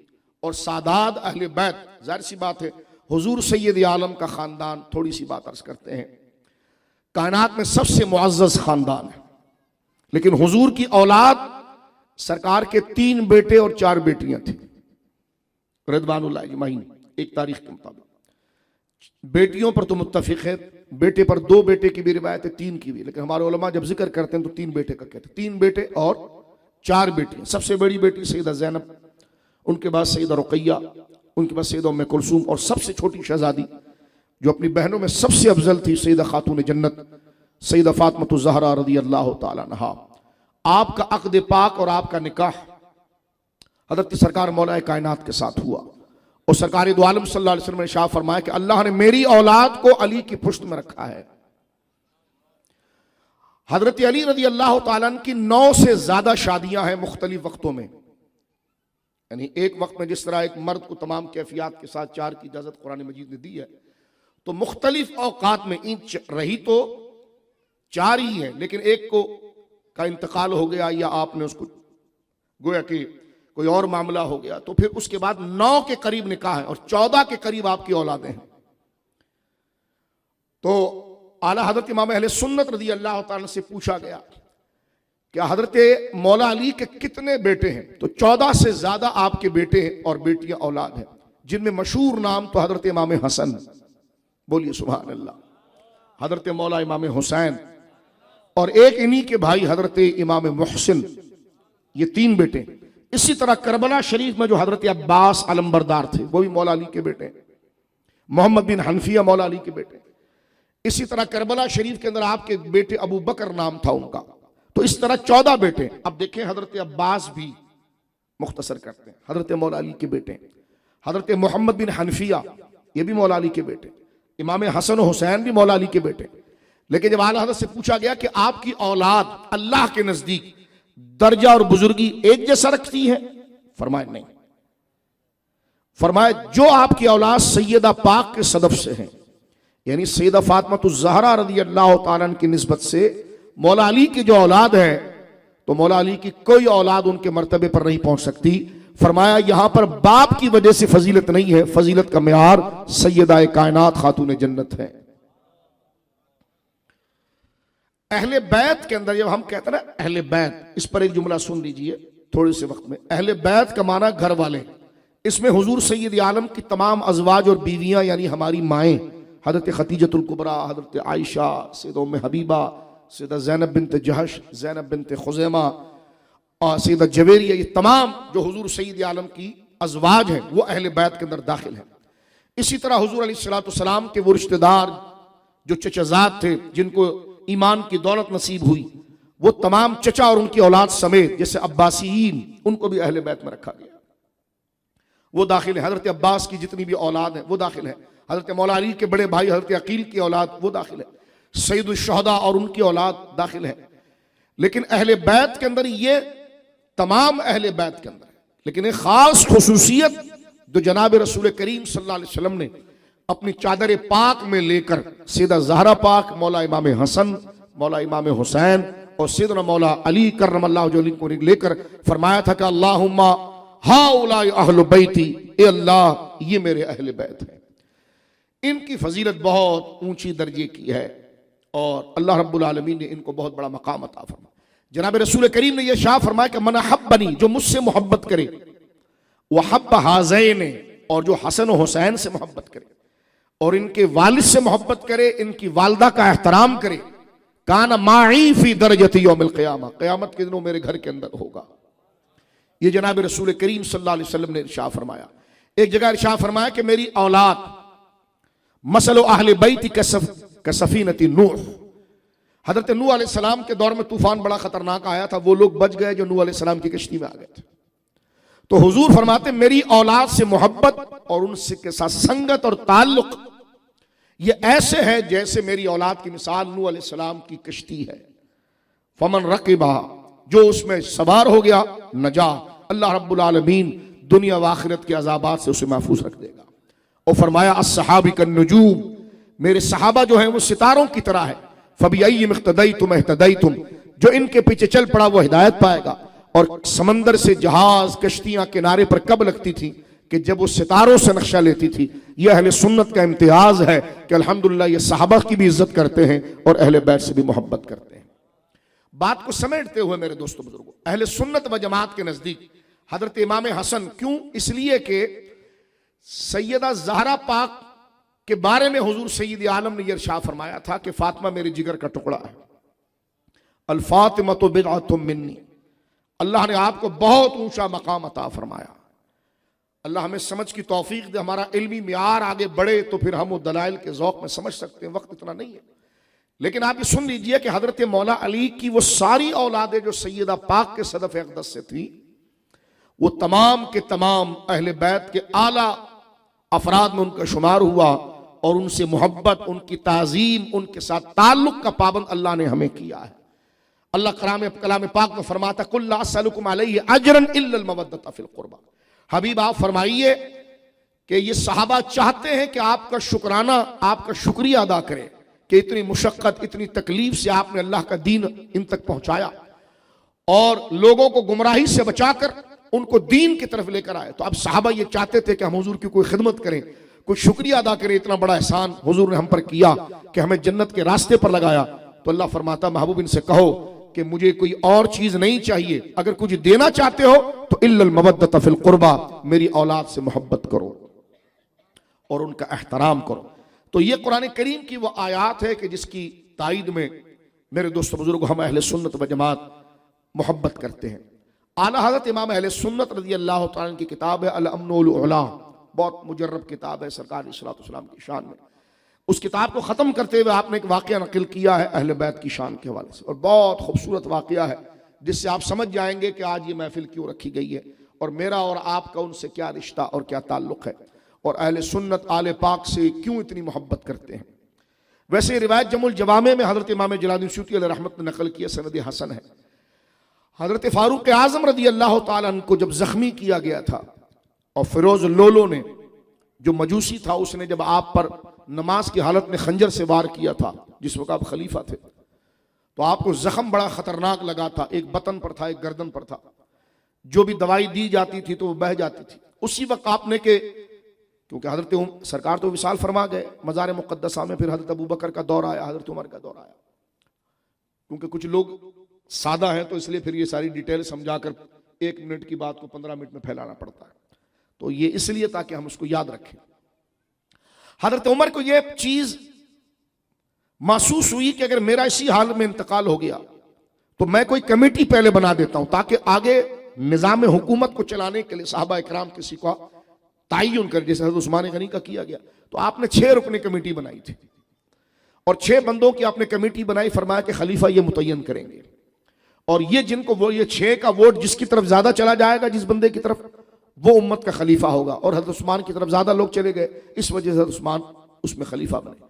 और सादात अहले बैत, जाहिर सी बात है हुजूर सैयद आलम का खानदान, थोड़ी सी बात अर्ज करते हैं, कायनात में सबसे मुअज़्ज़ज़ खानदान है, लेकिन हुजूर की औलाद सरकार के 3 बेटे और 4 बेटियां थी रिदवानुल्लाह अजमईन, एक तारीख के मुताबिक। बेटियों पर तो मुत्तफिक है, बेटे पर 2 बेटे की भी रिवायत है, 3 की भी, लेकिन हमारे उलमा जब जिक्र करते हैं तो 3 बेटे का कहते हैं। 3 बेटे और 4 बेटियां। सबसे बड़ी बेटी सैयदा ज़ैनब, उनके बाद सैयदा रुक़ैया, उनके बाद सैयदा उम्मे कुलसूम, और सबसे छोटी शहजादी जो अपनी बहनों में सबसे अफजल थी सैयदा खातून जन्नत सैयदा फातिमा ज़हरा रज़ियल्लाहु ताला अन्हा। आपका अक़्द पाक और आपका निकाह हज़रत सरकार मौलाए कायनात के साथ हुआ, और सरकार दो आलम सल्लल्लाहु अलैहि वसल्लम ने इरशाद फरमाया कि अल्लाह ने मेरी औलाद को अली की पुश्त में रखा है। हजरत अली रज़ी अल्लाह ताला अन्हु की 9 से ज्यादा शादियां हैं मुख्तलिफ वक्तों में। यानी एक वक्त में जिस तरह एक मर्द को तमाम कैफियत के साथ 4 की इजाजत कुरान मजीद ने दी है, तो मुख्तलिफ औकात में रही तो 4 ही है, लेकिन एक को का इंतकाल हो गया या आपने उसको गोया कि कोई और मामला हो गया, तो फिर उसके बाद 9 के करीब निकाह है और 14 के करीब आपकी औलादें हैं। तो आला हजरत इमाम अहले सुन्नत रज़ी अल्लाह ताला से पूछा गया कि हजरत मौला अली के कितने बेटे हैं, तो 14 से ज्यादा आपके बेटे हैं और बेटियां औलाद हैं, जिनमें मशहूर नाम तो हजरत इमाम हसन, बोलिए सुभान अल्लाह, हजरत मौला इमाम हुसैन, और एक इन्हीं के भाई हजरत इमाम मुहसिन, ये 3 बेटे। इसी तरह करबला शरीफ में जो हजरत अब्बास अलंबरदार थे वो भी मौला अली के बेटे, मोहम्मद बिन हनफिया मौला अली के बेटे। इसी तरह करबला शरीफ के अंदर आपके बेटे अबू बकर नाम था उनका, तो इस तरह 14 बेटे। अब देखें हजरत अब्बास भी मुख्तसर करते हैं, हजरत मौला अली के बेटे। हजरत मोहम्मद बिन हनफिया ये भी मौला अली के बेटे, इमाम हसन हुसैन भी मौला अली के बेटे। लेकिन जब आला हज़रत से पूछा गया कि आपकी औलाद अल्लाह के नजदीक दर्जा और बुजुर्गी एक जैसा रखती है, फरमाया नहीं। फरमाया जो आपकी औलाद सैयदा पाक के सदफ से है, यानी सैयदा फातिमा ज़हरा रज़ियल्लाहु ताला अन्हा की निस्बत से मौला अली की जो औलाद है, तो मौला अली की कोई औलाद उनके मर्तबे पर नहीं पहुंच सकती। फरमाया यहां पर बाप की वजह से फजीलत नहीं है, फजीलत का मेयार सैयदा कायनात खातून जन्नत है। अहले बैत के अंदर जब हम कहते हैं ना अहले बैत, इस पर एक जुमला सुन लीजिए थोड़े से वक्त में। अहले बैत का माना घर वाले, इसमें हुजूर सैयद आलम की तमाम अजवाज और बीवियां यानी हमारी माएँ हजरत खतीजतुल कुबरा, हजरत आयशा, सैयदा उम्मे हबीबा, सैयदा ज़ैनब बिन्त जहश, ज़ैनब बिन्त खुज़ैमा और सैयदा जवेरिया, ये तमाम जो हुजूर सैयद आलम की अजवाज हैं वो अहले बैत के अंदर दाखिल हैं। इसी तरह हुजूर अलैहिस्सलाम के वो रिश्तेदार जो चचाजाद थे जिनको ईमान की दौलत नसीब हुई, वो तमाम चचा और उनकी औलाद समेत जैसे अब्बासीन, उनको भी अहले बैत में रखा गया, वो दाखिल है। हजरत अब्बास की जितनी भी औलाद है वो दाखिल है। हजरत मौला अली के बड़े भाई हजरत अकील की औलाद वो दाखिल है। सैयदुल शुहदा और उनकी औलाद दाखिल है। लेकिन अहले बैत के अंदर ये तमाम अहले बैत के अंदर है, लेकिन एक खास खुसूसियत जो जनाब रसूल करीम सल्लल्लाहु अलैहि वसल्लम ने अपनी चादर पाक में लेकर सैयदा ज़हरा पाक, मौला इमाम हसन, मौला इमाम हुसैन और सैयदना मौला अली करमल्लाहु वजहहु को लेकर फरमाया था कि अल्लाहुम्मा हाउलाई अहलु बैती, ए अल्लाह ये मेरे अहले बैत हैं। इनकी फजीलत बहुत ऊंची दर्जे की है और अल्लाह रब्बुल आलमीन ने इनको बहुत बड़ा मकाम अता फरमाया। जनाब रसूल करीम ने यह शाह फरमाया कि मन हब्बनी, जो मुझसे मोहब्बत करे, वह हब्ब हाज़ैन, और जो हसन और हुसैन से मोहब्बत करे और इनके वालिद से मोहब्बत करे, इनकी वालदा का एहतराम करे, काना माई फी दरजती यौमिल क़ियामा, क़यामत के दिनों मेरे घर के अंदर होगा। ये जनाब रसूल करीम सल्लल्लाहु अलैहि वसल्लम ने इरशाद फरमाया। एक जगह इरशाद फरमाया कि मेरी औलाद मसलो अहले बैती का सफीनती नूह, हजरत नूह अलैहिस्सलाम के दौर में तूफान बड़ा खतरनाक आया था, वो लोग बच गए जो नूह अलैहिस्सलाम की कश्ती में आ गए थे। तो हुजूर फरमाते मेरी औलाद से मोहब्बत और उनसे के साथ संगत और ताल्लुक ये ऐसे है जैसे मेरी औलाद की मिसाल नूह अलैहिस्सलाम की कश्ती है। फमन रकीबा, जो उसमें सवार हो गया नजा, अल्लाह रब्बुल आलमीन दुनिया व आखिरत के अज़ाबात से उसे महफूज रख देगा। और फरमाया अस्सहाबी कन्नुजूम, मेरे सहाबा जो हैं वो सितारों की तरह है। फबिअय्यिम इख्तदैतुम इह्तदैतुम, जो इनके पीछे चल पड़ा वो हिदायत पाएगा। और समंदर से जहाज कश्तियां किनारे पर कब लगती थी कि जब वो सितारों से नक्शा लेती थी। यह अहले सुन्नत का इम्तियाज है कि अल्हम्दुलिल्लाह ये सहाबा की भी इज्जत करते हैं और अहले बैत से भी मोहब्बत करते हैं। बात को समेटते हुए मेरे दोस्तों बुजुर्गों, अहले सुन्नत व जमात के नजदीक हजरत इमाम हसन क्यों, इसलिए कि सैयदा ज़हरा पाक के बारे में हुजूर सैयद आलम ने यह इरशाद फरमाया था कि फातिमा मेरे जिगर का टुकड़ा है, अल फातिमतु बिदअतुम मिन्नी। अल्लाह ने आपको बहुत ऊंचा मकाम अता फरमाया। अल्लाह हमें समझ की तौफीक दे, हमारा इल्मी मियार आगे बढ़े तो फिर हम वो दलाइल के ज़ौक़ में समझ सकते हैं, वक्त इतना नहीं है। लेकिन आप ये सुन लीजिए कि हजरत मौला अली की वो सारी औलादें जो सैयदा पाक के सदफ अक़दस से थी, वो तमाम के तमाम अहले बैत के आला अफराद में उनका शुमार हुआ और उनसे मोहब्बत, उनकी ताज़ीम, उनके साथ ताल्लुक़ का पाबंद अल्लाह ने हमें किया है। अल्लाह कलाम पाक में फरमाता कुल ला असअलुकुम अलैहि अजरन इल्लल मवद्दत फिल कुर्बा। हबीब आप फरमाइए कि ये सहाबा चाहते हैं कि आपका शुक्राना, आपका शुक्रिया अदा करें कि इतनी मुशक्क़त, इतनी तकलीफ से आपने अल्लाह का दीन इन तक पहुंचाया और लोगों को गुमराही से बचाकर उनको दीन की तरफ लेकर आए। तो अब सहाबा ये चाहते थे कि हम हुजूर की कोई खिदमत करें, कोई शुक्रिया अदा करें, इतना बड़ा एहसान हुजूर ने हम पर किया कि हमें जन्नत के रास्ते पर लगाया। तो अल्लाह फरमाता महबूब इनसे कहो कि मुझे कोई और चीज नहीं चाहिए, अगर कुछ देना चाहते हो तो इल्लल मवद्दत फिल कुर्बा, मेरी औलाद से मोहब्बत करो और उनका एहतराम करो। तो ये कुरान करीम की वो आयात है कि जिसकी ताईद में मेरे दोस्त बुजुर्ग हम अहले सुन्नत व जमात मोहब्बत करते हैं। आला हज़रत इमाम अहले सुन्नत रज़ी अल्लाह तआला की किताब है अल अम्नुल उला, बहुत मुजर्रब किताब है सरकार अलैहिस्सलातु वस्सलाम की शान में। उस किताब को ख़त्म करते हुए आपने एक वाक़या नक़िल किया है अहले बैत की शान के हवाले से, और बहुत खूबसूरत वाक़या है जिससे आप समझ जाएंगे कि आज ये महफिल क्यों रखी गई है और मेरा और आपका उनसे क्या रिश्ता और क्या ताल्लुक़ है और अहले सुन्नत आले पाक से क्यों इतनी मोहब्बत करते हैं। वैसे रिवायत जमुल जवामे में हज़रत इमाम जलालुद्दीन सूती अलैहि रहमत ने नकल किया, सनद हसन है। हज़रत फ़ारूक आज़म रज़ी अल्लाह तआला अन्हु को जब ज़ख्मी किया गया था और फिरोज लोलो ने जो मजूसी था उसने जब आप पर नमाज की हालत में खंजर से वार किया था, जिस वक्त आप खलीफा थे, तो आपको जख्म बड़ा खतरनाक लगा था, एक बतन पर था, एक गर्दन पर था, जो भी दवाई दी जाती थी तो वो बह जाती थी। उसी वक्त आपने के क्योंकि हजरत सरकार तो विसाल फरमा गए, मज़ार मुक़द्दसा में फिर हजरत अबू बकर का दौर आया, हजरत उमर का दौर आया। क्योंकि कुछ लोग सादा हैं तो इसलिए फिर ये सारी डिटेल समझाकर 1 मिनट की बात को 15 मिनट में फैलाना पड़ता है, तो ये इसलिए ताकि हम उसको याद रखें। हजरत उमर को ये चीज महसूस हुई कि अगर मेरा इसी हाल में इंतकाल हो गया तो मैं कोई कमेटी पहले बना देता हूं ताकि आगे निजाम हुकूमत को चलाने के लिए साहबा इकराम किसी का ताय्युन कर, जैसे हज़रत उस्मान गनी का किया गया। तो आपने 6 रुकनी कमेटी बनाई थी और 6 बंदों की आपने कमेटी बनाई, फरमाया कि खलीफा ये मुतय्यन करेंगे और ये जिनको वो ये 6 का वोट जिसकी तरफ ज्यादा चला जाएगा, जिस बंदे की तरफ, वो उम्मत का खलीफा होगा। और हज़रत उस्मान की तरफ ज्यादा लोग चले गए, इस वजह से हज़रत उस्मान उसमें खलीफा बने।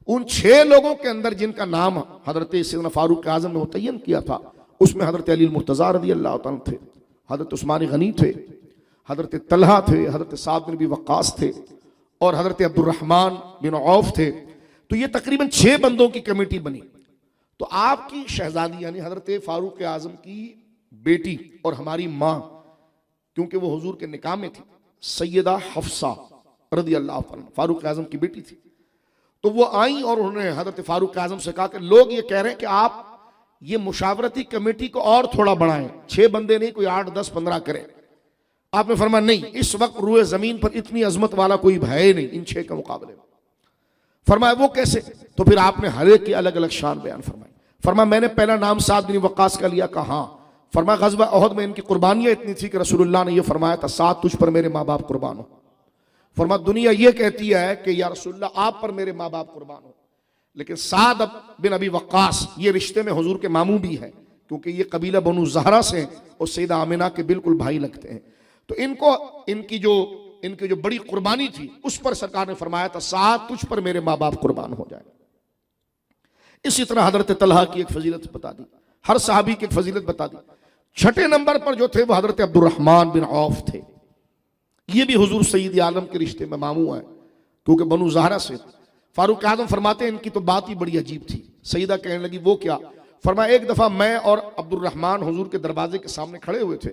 उन 6 लोगों के अंदर जिनका नाम हज़रत सैयदना फारूक आज़म ने मुतय्यन किया था, उसमें हज़रत अली मुर्तज़ा रज़ी अल्लाह तआला थे, हज़रत उस्मान गनी थे, हज़रत तलहा थे, हज़रत साद बिन अबी वक्कास थे और हज़रत अब्दुर्रहमान बिन औफ थे। तो ये तकरीबन 6 बंदों की कमेटी बनी। तो आपकी शहजादी यानी हज़रत फारूक आज़म की बेटी और हमारी माँ, क्योंकि वो हुजूर के निकाह में थी, सैयदा हफ्सा रज़ी अल्लाह तआला फारूक आज़म की बेटी थी। तो वो आई और उन्होंने हज़रत फारूक आज़म से कहा कि लोग ये कह रहे हैं कि आप ये मुशावरती कमेटी को और थोड़ा बढ़ाएं, 6 बंदे नहीं, कोई 8, 10, 15 करें। आपने फरमाया नहीं, इस वक्त रूए जमीन पर इतनी अजमत वाला कोई है नहीं इन 6 के मुकाबले में। फरमाया वो कैसे? तो फिर आपने हर एक की अलग अलग शान बयान फरमाई। फरमाया मैंने पहला नाम साद बिन वक्कास का लिया, कहा? फरमाया गज़वा उहद में इनकी कुर्बानियां इतनी थी कि रसूलुल्लाह ने यह फरमाया था, साद तुझ पर मेरे माँ बाप कुर्बान हो। फरमाया दुनिया यह कहती है कि या रसूलुल्लाह आप पर मेरे माँ बाप कुर्बान हो, लेकिन साद बिन अबी वक्कास ये रिश्ते में हुजूर के मामू भी है, क्योंकि ये कबीला बनु ज़हरा से और सैयदा आमिना के बिल्कुल भाई लगते हैं। तो इनको इनकी जो बड़ी कुर्बानी थी उस पर सरकार ने फरमाया था, साद तुझ पर मेरे माँ बाप कुर्बान हो जाए। इसी तरह हजरत तलहा की एक फजीलत बता दी, हर सहाबी की एक फजीलत बता दी। 6ठे नंबर पर जो थे वो हजरत अब्दुर्रहमान बिन औफ थे। ये भी हुजूर सईद आलम के रिश्ते में मामू हैं, क्योंकि बनु ज़हरा से। फारूक आज़म फरमाते हैं इनकी तो बात ही बड़ी अजीब थी। सईदा कहने लगी वो क्या? फरमाया एक दफा मैं और अब्दुर्रहमान हुजूर के दरवाजे के सामने खड़े हुए थे,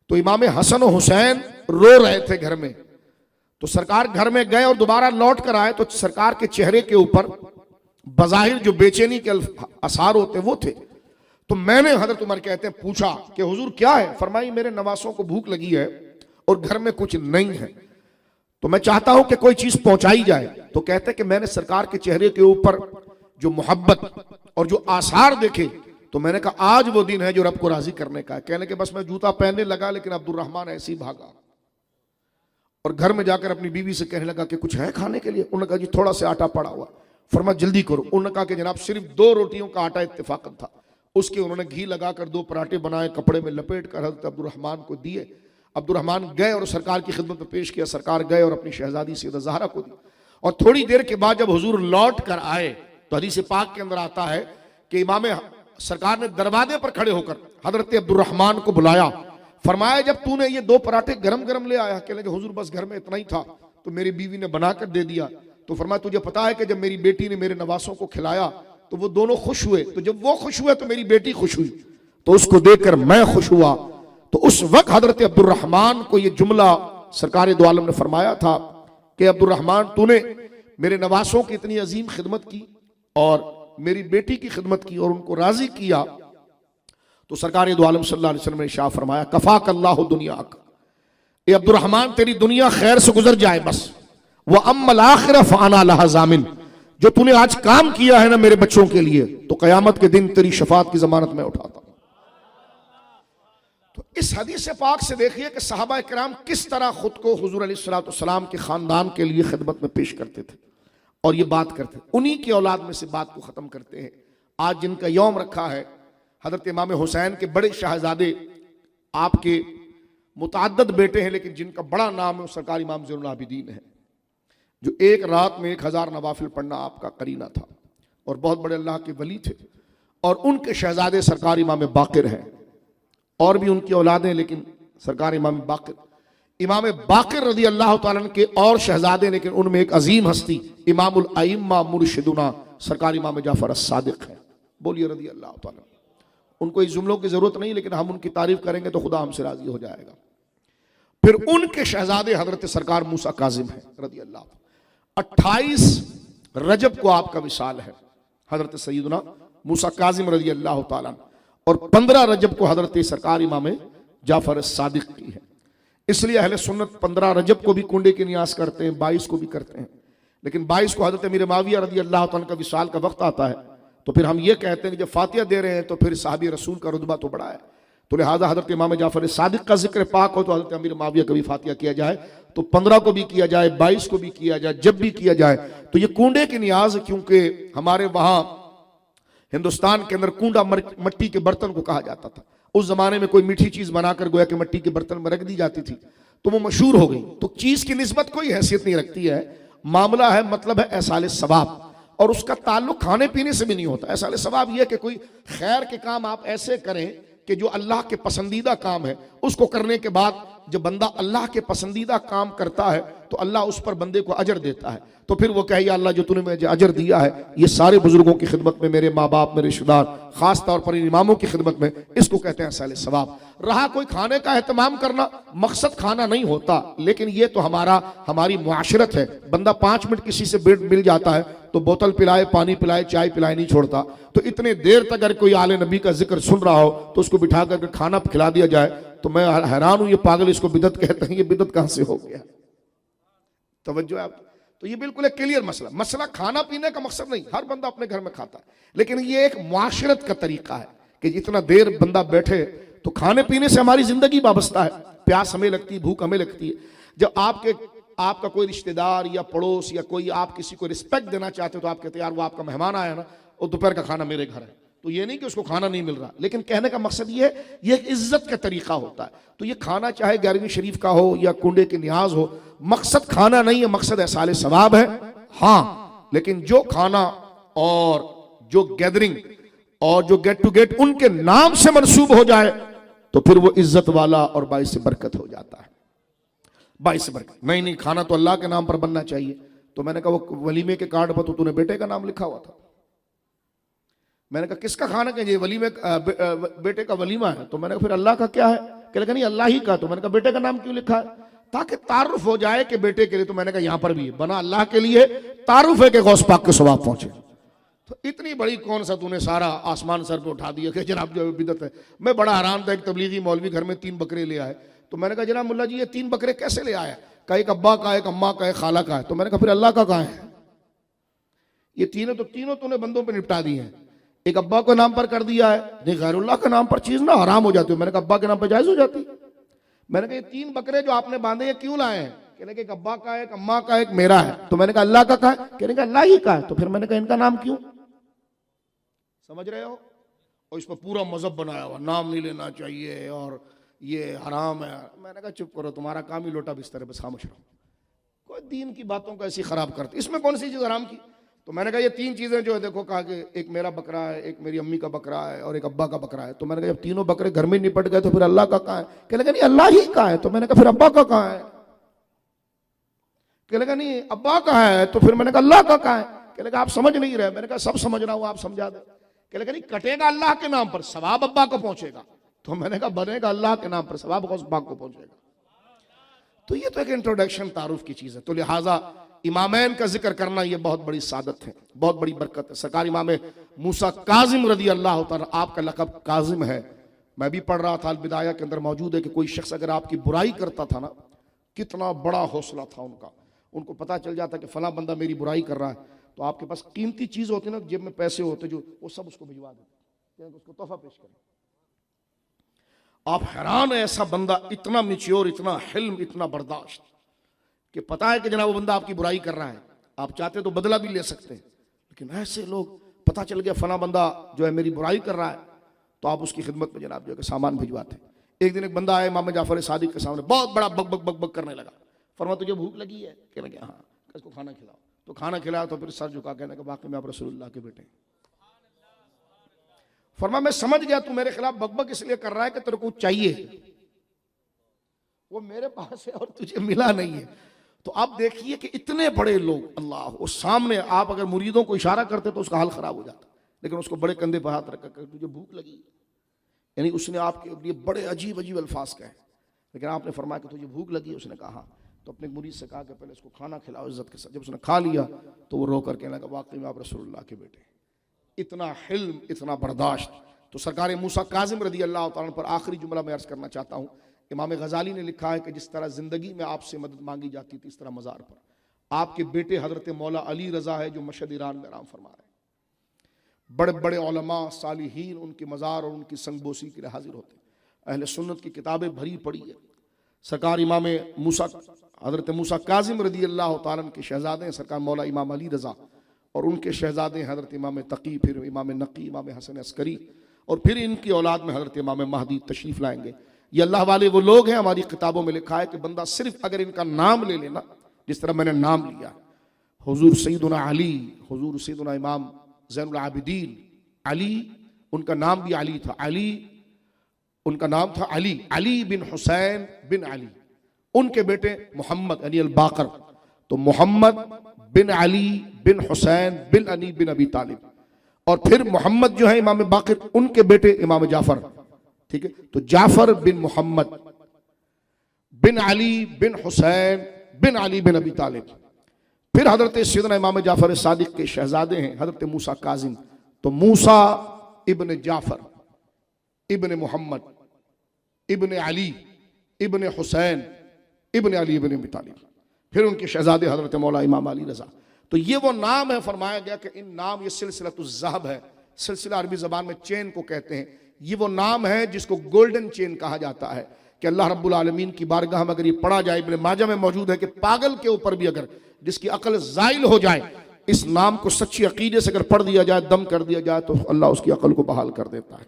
तो इमाम हसन और हुसैन रो रहे थे घर में। तो सरकार घर में गए और दोबारा लौट कर आए तो सरकार के चेहरे के ऊपर बज़ाहिर जो बेचैनी के आसार होते वो थे। तो मैंने, हजरत उमर कहते हैं, पूछा कि हुजूर क्या है? फरमाई मेरे नवासों को भूख लगी है और घर में कुछ नहीं है। तो मैं चाहता हूं कि कोई चीज पहुंचाई जाए, तो कहते कि मैंने सरकार के चेहरे के ऊपर जो मोहब्बत और जो आसार देखे, तो मैंने कहा आज वो दिन है जो रब को राजी करने का है। कहने के बस मैं जूता पहनने लगा, लेकिन अब्दुर्रहमान ऐसे ही भागा और घर में जाकर अपनी बीवी से कहने लगा कि कुछ है खाने के लिए। उन्होंने कहा जी थोड़ा सा आटा पड़ा हुआ। फरमा जल्दी करो। उन्होंने कहा कि जनाब सिर्फ 2 रोटियों का आटा इत्तेफाकन था, उसके उन्होंने घी लगाकर 2 पराठे बनाए, कपड़े में लपेट कर हज़रत अब्दुर्रहमान को दिए। अब्दुर्रहमान गए और सरकार की खिदमत में पेश किया। सरकार गए और अपनी शहजादी सैयदा ज़हरा को दी। और थोड़ी देर के बाद जब हुजूर लौट कर आए तो हदीस पाक के अंदर आता है कि इमाम सरकार ने दरवाजे पर खड़े होकर हजरत अब्दुर्रहमान को बुलाया। फरमाया जब तूने ये 2 पराठे गरम गरम ले आया, कहने लगे हुजूर बस घर में इतना ही था तो मेरी बीवी ने बनाकर दे दिया। तो फरमाया तुझे पता है कि जब मेरी बेटी ने मेरे नवासों को खिलाया तो वो दोनों खुश हुए, तो जब वो खुश हुए तो मेरी बेटी खुश हुई, तो उसको देखकर मैं खुश हुआ। तो उस वक्त हजरत अब्दुर्रहमान को ये जुमला सरकार दो आलम ने फरमाया था कि अब्दुर्रहमान तूने मेरे नवासों की इतनी अजीम खिदमत की और मेरी बेटी की खिदमत की और उनको राजी किया। तो सरकार दो आलम सल्लल्लाहु अलैहि वसल्लम ने शाह फरमाया कफाक अल्लाह दुनिया का, ए अब्दुर्रहमान तेरी दुनिया खैर से गुजर जाए बस, वह अम्मल आखिरा फाना लहा जामिन, जो तूने आज काम किया है ना मेरे बच्चों के लिए, तो कयामत के दिन तेरी शफात की जमानत में उठाता हूं। तो इस हदीस पाक से देखिए कि सहाबा किराम किस तरह खुद को हुजूर अलैहिस्सलाम के खानदान के लिए खिदमत में पेश करते थे और ये बात करते, उन्हीं की औलाद में से बात को खत्म करते हैं। आज जिनका यौम रखा है हजरत इमाम हुसैन के बड़े शहजादे, आपके मुतअद्दिद बेटे हैं लेकिन जिनका बड़ा नाम है सरकार इमाम ज़ैनुल आबिदीन है, जो एक रात में 1000 नवाफिल पढ़ना आपका करीना था और बहुत बड़े अल्लाह के वली थे। और उनके शहजादे सरकार इमाम बाकिर हैं, और भी उनकी औलादें, लेकिन सरकार इमाम बाकिर रज़ी अल्लाह तआला के और शहजादे, लेकिन उनमें एक अजीम हस्ती इमामुल अइम्मा मुर्शिदुना सरकार इमाम जाफर as-सादिक है। बोलिए रज़ी अल्लाह तआला। उनको इस जुमलों की जरूरत नहीं, लेकिन हम उनकी तारीफ करेंगे तो खुदा हमसे राजी हो जाएगा। फिर उनके शहजादे हजरत सरकार मूसा काजिम है रज़ी अल्लाह। 28 रजब को आपका विसाल है हजरत सैयदना मूसा काजिम रज़ी अल्लाह तआला, और 15 रजब को हजरत सरकार इमाम जाफर as-सादिक की है। इसलिए अहले सुन्नत 15 रजब को भी कुंडे की नियाज करते हैं, 22 को भी करते हैं, लेकिन 22 को हजरत अमीर माविया रज़ी अल्लाह तआला का विसाल का वक्त आता है तो फिर हम ये कहते हैं कि जब फातिहा दे रहे हैं तो फिर साहबी रसूल का रुतबा तो बड़ा है, तो लिहाजा हजरत इमाम जाफर सादिक का जिक्र पाक हो तो हजरत अमीर माविया का भी फातिहा किया जाए, तो 15 को भी किया जाए, 22 को भी किया जाए, जब भी किया जाए। तो ये कूंडे की नियाज, क्योंकि हमारे वहां हिंदुस्तान के अंदर कूंडा मट्टी के बर्तन को कहा जाता था। उस जमाने में कोई मीठी चीज बनाकर गोया कि मट्टी के बर्तन में रख दी जाती थी तो वो मशहूर हो गई। तो चीज की निस्बत कोई हैसियत नहीं रखती है, मामला है मतलब है एहसाले सवाब, और उसका ताल्लुक खाने पीने से भी नहीं होता। एहसाले सवाब यह कि कोई खैर के काम आप ऐसे करें कि जो अल्लाह के पसंदीदा काम है, उसको करने के बाद जब बंदा अल्लाह के पसंदीदा काम करता है तो अल्लाह उस पर बंदे को अजर देता है। तो फिर वो कहे या अल्लाह जो तूने मुझे अजर दिया है ये सारे बुजुर्गों की खिदमत में, मेरे माँ बाप, मेरे रिश्तेदार, खास तौर पर इन इमामों की खिदमत में, इसको कहते हैं साले सवाब। रहा कोई खाने का एहतमाम करना, मकसद खाना नहीं होता, लेकिन ये तो हमारी मुआशरत है। बंदा 5 मिनट किसी से मिल जाता है तो बोतल पिलाए, पानी पिलाए, चाय पिलाए नहीं छोड़ता। तो इतने देर तक अगर कोई आले नबी का जिक्र सुन रहा हो तो उसको बिठा कर खाना खिला दिया जाए तो मैं हैरान हूं, ये पागल इसको बिदत कहते हैं, ये बिदत कहां से हो गया? तवज्जो है आप। तो ये बिल्कुल एक क्लियर मसला खाना पीने का मकसद नहीं, हर बंदा अपने घर में खाता है, लेकिन ये एक मुआशरत का तरीका है कि जितना देर बंदा बैठे तो खाने पीने से हमारी जिंदगी वाबस्ता है। प्यास हमें लगती है, भूख हमें लगती है। जब आपका कोई रिश्तेदार या पड़ोस या कोई आप किसी को रिस्पेक्ट देना चाहते हो तो आप कहते हैं यार वो आपका मेहमान आया ना, और दोपहर का खाना मेरे घर है, तो ये नहीं कि उसको खाना नहीं मिल रहा, लेकिन कहने का मकसद ये है, ये एक इज्जत का तरीका होता है। तो ये खाना चाहे 11वीं शरीफ का हो या कुंडे की नियाज हो, मकसद खाना नहीं है, मकसद एहसाले सवाब है। हाँ, लेकिन जो खाना और जो गैदरिंग और जो गेट टू गेट उनके नाम से मंसूब हो जाए तो फिर वो इज्जत वाला और बाइस बरकत हो जाता है। बाइस बरकत नहीं, खाना तो अल्लाह के नाम पर बनना चाहिए। तो मैंने कहा वो वलीमे के कार्ड पर तो तूने बेटे का नाम लिखा हुआ था। मैंने कहा किसका खाना कहिए? वलीमे बेटे का वलीमा है। तो मैंने कहा फिर अल्लाह का क्या है? कह लगा नहीं अल्लाह ही का। तो मैंने कहा बेटे का नाम क्यों लिखा है? ताकि तारुफ हो जाए कि बेटे के लिए। तो मैंने कहा यहां पर भी है, बना अल्लाह के लिए, तारुफ है कि गौस पाक के सवाब पहुंचे। तो इतनी बड़ी कौन सा तूने सारा आसमान सर पे उठा दिया कि जनाब जो बिदत है। मैं बड़ा हैरान था, एक तबलीगी मौलवी घर में 3 बकरे ले आए। तो मैंने कहा जनाब मुल्ला जी ये 3 बकरे कैसे ले आया? का, एक अब्बा का, एक अम्मा का, एक खाला का है। तो मैंने कहा फिर अल्लाह का कहाँ है? ये तीनों तूने बंदों पे निपटा दिए हैं। एक अब्बा को नाम पर कर दिया है, नहीं गैरुल्लाह के नाम पर चीज ना हराम हो जाती है। मैंने कहा अब्बा के नाम पर जायज हो जाती। मैंने कहा ये 3 बकरे जो आपने बांधे ये क्यों लाए हैं? कहने के एक अब्बा का है, एक अम्मा का, एक मेरा है। तो मैंने कहा अल्लाह का कहा है? कहने का अल्लाह ही का है। तो फिर मैंने कहा इनका नाम क्यों? समझ रहे हो? और इस पर पूरा मजहब बनाया हुआ, नाम नहीं लेना चाहिए और ये हराम है। मैंने कहा चुप करो, तुम्हारा काम ही लोटा बिस्तर है, बस खामोश रहो। कोई दीन की बातों को ऐसी खराब करते, इसमें कौन सी चीज हराम की? तो मैंने कहा ये 3 चीजें जो है देखो, कहा कि एक मेरा बकरा है, एक मेरी अम्मी का बकरा है और एक अब्बा का बकरा है। तो मैंने कहा जब तीनों बकरे घर में निपट गए तो फिर अल्लाह का कहाँ है? कहने लगा नहीं अल्लाह ही का है। तो मैंने कहा फिर अब्बा का कहाँ है? कहने लगा नहीं अब्बा का है। तो फिर मैंने कहा अल्लाह का कहाँ है? कहने लगा आप समझ नहीं रहे। मैंने कहा सब समझ रहा हूं, आप समझा दे। कहने लगा नहीं कटेगा अल्लाह के नाम पर, सवाब अब्बा को पहुंचेगा। तो मैंने कहा बनेगा अल्लाह के नाम पर, सवाब अब्बा को पहुंचेगा। तो ये तो एक इंट्रोडक्शन, तारुफ की चीज है। तो लिहाजा इमामैन का जिक्र करना ये बहुत बड़ी सादत है, बहुत बड़ी बरकत है। सरकार इमाम मूसा काजिम रदी अल्लाह तआला, आपका लक़ब काजिम है। मैं भी पढ़ रहा था, अल-बिदाया के अंदर मौजूद है कि कोई शख्स अगर आपकी बुराई करता था ना, कितना बड़ा हौसला था उनका। उनको पता चल जाता कि फला बंदा मेरी बुराई कर रहा है, तो आपके पास कीमती चीज होती ना, जेब में पैसे होते जो, वो सब उसको भिजवा देते, उसको तोहफा पेश करें। आप हैरान है, ऐसा बंदा इतना मिच्योर, इतना हिल्म, इतना बर्दाश्त, कि पता है कि जनाब वो बंदा आपकी बुराई कर रहा है, आप चाहते तो बदला भी ले सकते हैं, लेकिन ऐसे लोग, पता चल गया फला बंदा जो है मेरी बुराई कर रहा है, तो आप उसकी खिदमत में जनाब जो है सामान भिजवाते हैं। एक दिन एक बंदा आया इमाम जाफर सादिक के सामने, बहुत बड़ा बक बक बक बक करने लगा। फरमा तुझे भूख लगी है? कहने लगा हाँ। इसको खाना खिलाओ। तो खाना खिलाया तो फिर सर झुका, कहने का वाकई में आप रसूलुल्लाह के बेटे। फरमा मैं समझ गया तू मेरे खिलाफ बकबक इसलिए कर रहा है कि तेरे को चाहिए, वो मेरे पास है और तुझे मिला नहीं है। तो आप देखिए कि इतने बड़े लोग, अल्लाह, उस सामने आप अगर मुरीदों को इशारा करते तो उसका हाल खराब हो जाता, लेकिन उसको बड़े कंधे पर हाथ रखकर तुझे भूख लगी, यानी उसने आपके लिए बड़े अजीब अजीब अल्फाज कहे, लेकिन आपने फरमाया कि तुझे भूख लगी। उसने कहा हाँ। तो अपने मुरीद से कहा कि पहले इसको खाना खिलाओ इज्जत के साथ। जब उसने खा लिया तो वो रो कर कहने लगा वाकई में आप रसूलुल्लाह के बेटे। इतना हिल्म, इतना बर्दाश्त। तो सरकार मूसा काजिम रदी अल्लाह तआला पर आखिरी जुमला मैं अर्ज करना चाहता हूँ। इमाम गजाली ने लिखा है कि जिस तरह जिंदगी में आपसे मदद मांगी जाती थी, इस तरह मज़ार पर आपके बेटे हजरत मौला अली रजा है जो मशहद ईरान में आराम फरमा रहे हैं। बड़े बड़े उलमा सालिहीन उनके मज़ार और उनकी संगबोसी के लिए हाजिर होते हैं। अहले सुन्नत की किताबें भरी पड़ी है। सरकार इमाम मूसा हजरत मूसा काजिम रदी अल्लाह तआला के शहजादे हैं सरकार मौला इमाम अली रजा, और उनके शहजादे हजरत इमाम तकी, फिर इमाम नकी, इमाम हसन अस्करी, और फिर इनकी औलाद में हजरत इमाम महदी तशरीफ लाएंगे। ये अल्लाह वाले वो लोग हैं, हमारी किताबों में लिखा है कि बंदा सिर्फ अगर इनका नाम ले लेना, जिस तरह मैंने नाम लिया, हुजूर सैयदुना अली, हुजूर सैयदुना इमाम ज़ैनुल आबिदीन अली, उनका नाम भी अली था, अली उनका नाम था अली, अली बिन हुसैन बिन अली, उनके बेटे मोहम्मद यानी अल बाकर, तो मोहम्मद बिन अली बिन हुसैन बिन अली बिन अबी तालिब, और फिर मोहम्मद जो है इमाम बाकर उनके बेटे इमाम जाफर, ठीक है। तो जाफर बिन मोहम्मद बिन अली बिन हुसैन बिन अली बिन अबी तालिब, फिर हजरत सैयदना इमाम जाफर सादिक के शहजादे हैं हजरत मूसा काजिम, तो मूसा इब्न जाफर इब्न मोहम्मद इब्न अली इब्न हुसैन इब्न अली इब्न अबी तालिब, फिर उनके शहजादे हजरत मौला इमाम अली रजा। तो ये वो नाम है, फरमाया गया कि इन नाम, ये सिलसिलतुज़्ज़हब है, सिलसिला अरबी ज़बान में चेन को कहते हैं। ये वो नाम है जिसको गोल्डन चेन कहा जाता है कि अल्लाह रब्बुल आलमीन की बारगाह में अगर ये पढ़ा जाए, इब्न माजा में मौजूद है कि पागल के ऊपर भी अगर जिसकी अकल ज़ाइल हो जाए, इस नाम को सच्ची अकीदे से अगर पढ़ दिया जाए, दम कर दिया जाए, तो अल्लाह उसकी अकल को बहाल कर देता है।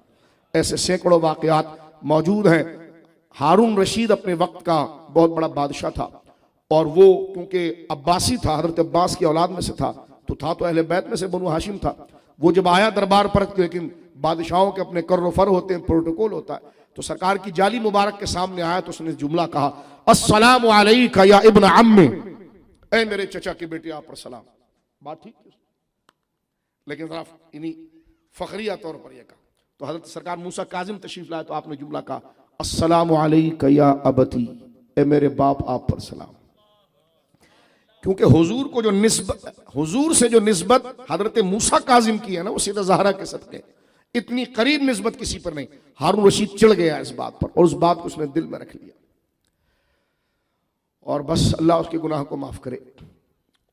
ऐसे सैकड़ों वाक़यात मौजूद हैं। हारून रशीद अपने वक्त का बहुत बड़ा बादशाह था, और वो क्योंकि अब्बासी था, हजरत अब्बास की औलाद में से था, तो अहले बैत में से बनु हाशिम था। वो जब आया दरबार पर, लेकिन बादशाहों के अपने कर्र फर होते हैं, प्रोटोकॉल होता है, तो सरकार की जाली मुबारक के सामने आया तो उसने जुमला कहा, अस्सलामु अलैका या इब्न अम्मी, ऐ मेरे चचा के बेटे आप पर सलाम। बात ठीक है, लेकिन जरा इन्हीं फखरिया तौर पर यह कहा। तो हजरत सरकार मूसा काजिम तशरीफ लाए तो आपने जुमला कहा, अस्सलामु अलैका या अबती, ऐ मेरे बाप आप पर सलाम। क्योंकि हुजूर को जो निस्बत, हुजूर से जो निस्बत हजरत मूसा काजिम की है ना, वो सीधा ज़हरा के सदक़े, इतनी करीब निस्बत किसी पर नहीं। हारून रशीद चिढ़ गया इस बात पर, और उस बात को उसने दिल में रख लिया। और बस अल्लाह उसके गुनाह को माफ़ करे।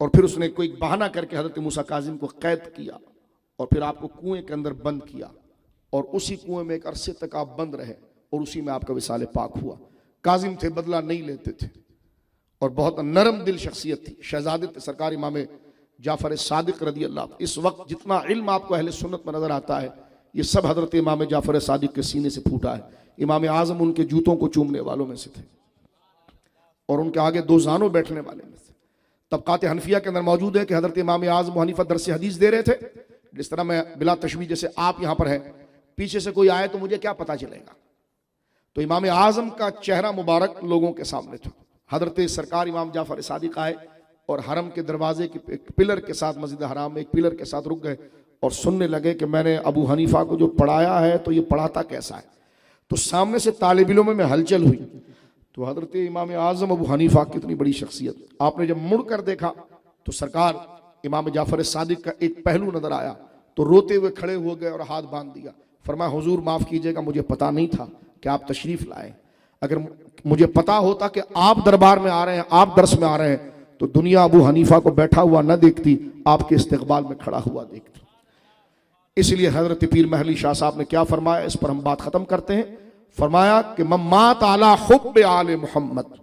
और फिर उसने कोई बहाना करके हज़रत मूसा काजिम को कैद किया और फिर आपको कुएं के अंदर बंद किया और उसी कुएं में एक अरसे तक आप बंद रहे और उसी में आपका विसाल पाक हुआ। काजिम थे, बदला नहीं लेते थे और बहुत नरम दिल शख्सियत थी। शहजादे थे सरकार इमाम जाफर सादिक रदी अल्लाह। इस वक्त जितना इल्म आपको अहले सुन्नत में नजर आता है ये सब हजरत इमाम जाफर सादिक के सीने से फूटा है। इमाम आजम उनके जूतों को चूमने वालों में से थे और उनके आगे दो जानों बैठने वाले में से। तबकात हनफिया के अंदर मौजूद है कि हजरत इमाम आजम हनीफा दरस हदीस दे रहे थे। जिस तरह मैं बिला तशवीह, जैसे आप यहां पर हैं, पीछे से कोई आए तो मुझे क्या पता चलेगा। तो इमाम आजम का चेहरा मुबारक लोगों के सामने था। हजरत सरकार इमाम जाफर सादिक आए और हरम के दरवाजे के एक पिलर के साथ, मस्जिद हराम में एक पिलर के साथ रुक गए और सुनने लगे कि मैंने अबू हनीफा को जो पढ़ाया है तो ये पढ़ाता कैसा है। तो सामने से तालिब इल्मों में हलचल हुई। तो हजरत इमाम आजम अबू हनीफा कितनी बड़ी शख्सियत, आपने जब मुड़ कर देखा तो सरकार इमाम जाफर सादिक का एक पहलू नजर आया तो रोते हुए खड़े हो गए और हाथ बांध दिया। फरमाया हुजूर माफ कीजिएगा, मुझे पता नहीं था कि आप तशरीफ लाए। अगर मुझे पता होता कि आप दरबार में आ रहे हैं, आप दर्स में आ रहे हैं, तो दुनिया अबू हनीफा को बैठा हुआ न देखती, आपके इस्तकबाल में खड़ा हुआ देखती। इसलिए हजरत पीर महली शाह साहब ने क्या फरमाया, इस पर हम बात खत्म करते हैं। फरमाया कि मम्मात आला हुब्ब आले मोहम्मद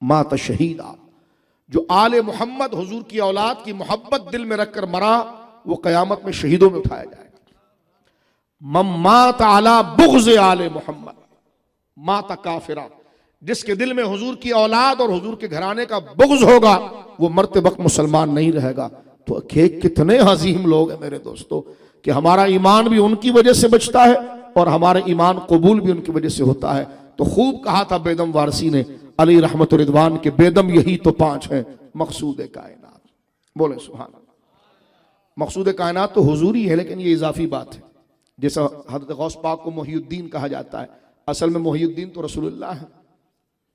मात शहीदा। जो आले मोहम्मद हुजूर की औलाद की मोहब्बत दिल में रखकर मरा वो कयामत में शहीदों में उठाया जाएगा। मम्मात आला बुग़्ज़ आले मोहम्मद माता काफिरा। जिसके दिल में हुजूर की औलाद और हुजूर के घराने का बुग़्ज़ होगा वो मरते वक्त मुसलमान नहीं रहेगा। तो कितने हजीम लोग हैं मेरे दोस्तों कि हमारा ईमान भी उनकी वजह से बचता है और हमारा ईमान कबूल भी उनकी वजह से होता है। तो खूब कहा था बेदम वारसी ने अली रहमत रिदवान के, बेदम यही तो पांच हैं मकसूद कायनात। बोले सुभान अल्लाह। मकसूद कायनात तो हुजूर ही है, लेकिन ये इजाफी बात है। जैसा हज़रत गौस पाक को मोहिउद्दीन कहा जाता है, असल में मोहिउद्दीन तो रसूलुल्लाह है,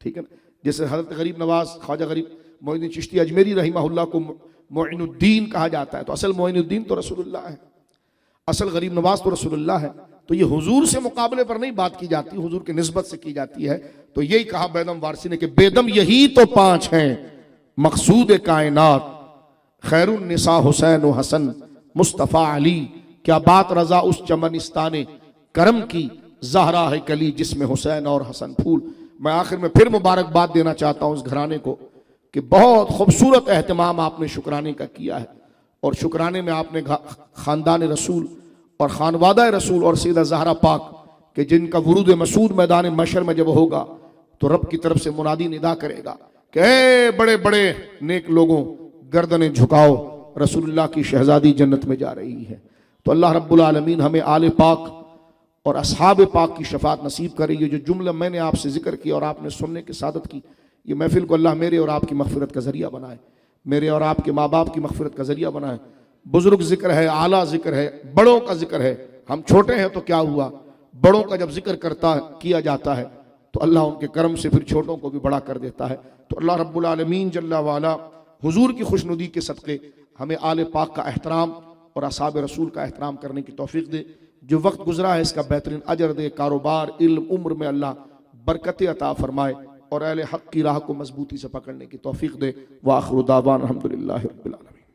ठीक है ना। जैसे हज़रत गरीब नवाज ख्वाजा गरीब मोइनुद्दीन चिश्ती अजमेरी रहिमहुल्लाह को मोइनुद्दीन कहा जाता है, तो असल मोइनुद्दीन तो रसूलुल्लाह है, असल गरीब नवाज तो रसूलुल्लाह है। तो ये हुजूर से मुकाबले पर नहीं बात की जाती, हुजूर की निस्बत से की जाती है। तो यही कहा बेदम वारसी ने कि बेदम यही तो पांच हैं मकसूद कायनात, खैरुन निसा हुसैन व हसन मुस्तफ़ा अली। क्या बात रजा उस चमनिस्ताने करम की, ज़हरा है कली जिसमें हुसैन और हसन फूल। मैं आखिर में फिर मुबारकबाद देना चाहता हूँ उस घराने को कि बहुत खूबसूरत एहतमाम आपने शुक्राने का किया है और शुक्राने में आपने ख़ानदान रसूल और खानवादा रसूल और सैयदा ज़हरा पाक के जिनका वुरूद मसूद मैदान मशर में जब होगा तो रब की तरफ से मुनादी निदा करेगा कि ए बड़े बड़े नेक लोगों गर्दनें झुकाओ, रसूलुल्लाह की शहजादी जन्नत में जा रही है। तो अल्लाह रब्बुल आलमीन हमें आले पाक और असहाब पाक की शफात नसीब करे। ये जो जुमला मैंने आपसे जिक्र किया और आपने सुनने की सादत की, ये महफिल को अल्लाह मेरे और आपकी मग़फ़िरत का ज़रिया बनाए, मेरे और आपके माँ बाप की मग़फ़िरत का ज़रिया बनाए। बुजुर्ग जिक्र है, आला जिक्र है, बड़ों का जिक्र है। हम छोटे हैं तो क्या हुआ, बड़ों का जब जिक्र किया जाता है तो अल्लाह उनके करम से फिर छोटों को भी बड़ा कर देता है। तो अल्लाह रब्बुल आलमीन जल्ला वाला हुजूर की खुशनुदी के सदक़े हमें आले पाक का एहतराम और असहाब रसूल का एहतराम करने की तौफीक दे। जो वक्त गुजरा है इसका बेहतरीन अजर दे, कारोबार इल्म उम्र में अल्लाह बरकत अता फरमाए और अहले हक़ की राह को मजबूती से पकड़ने की तौफीक दे। व आखिरु दावाना अल्हम्दुलिल्लाहि रब्बिल आलमीन।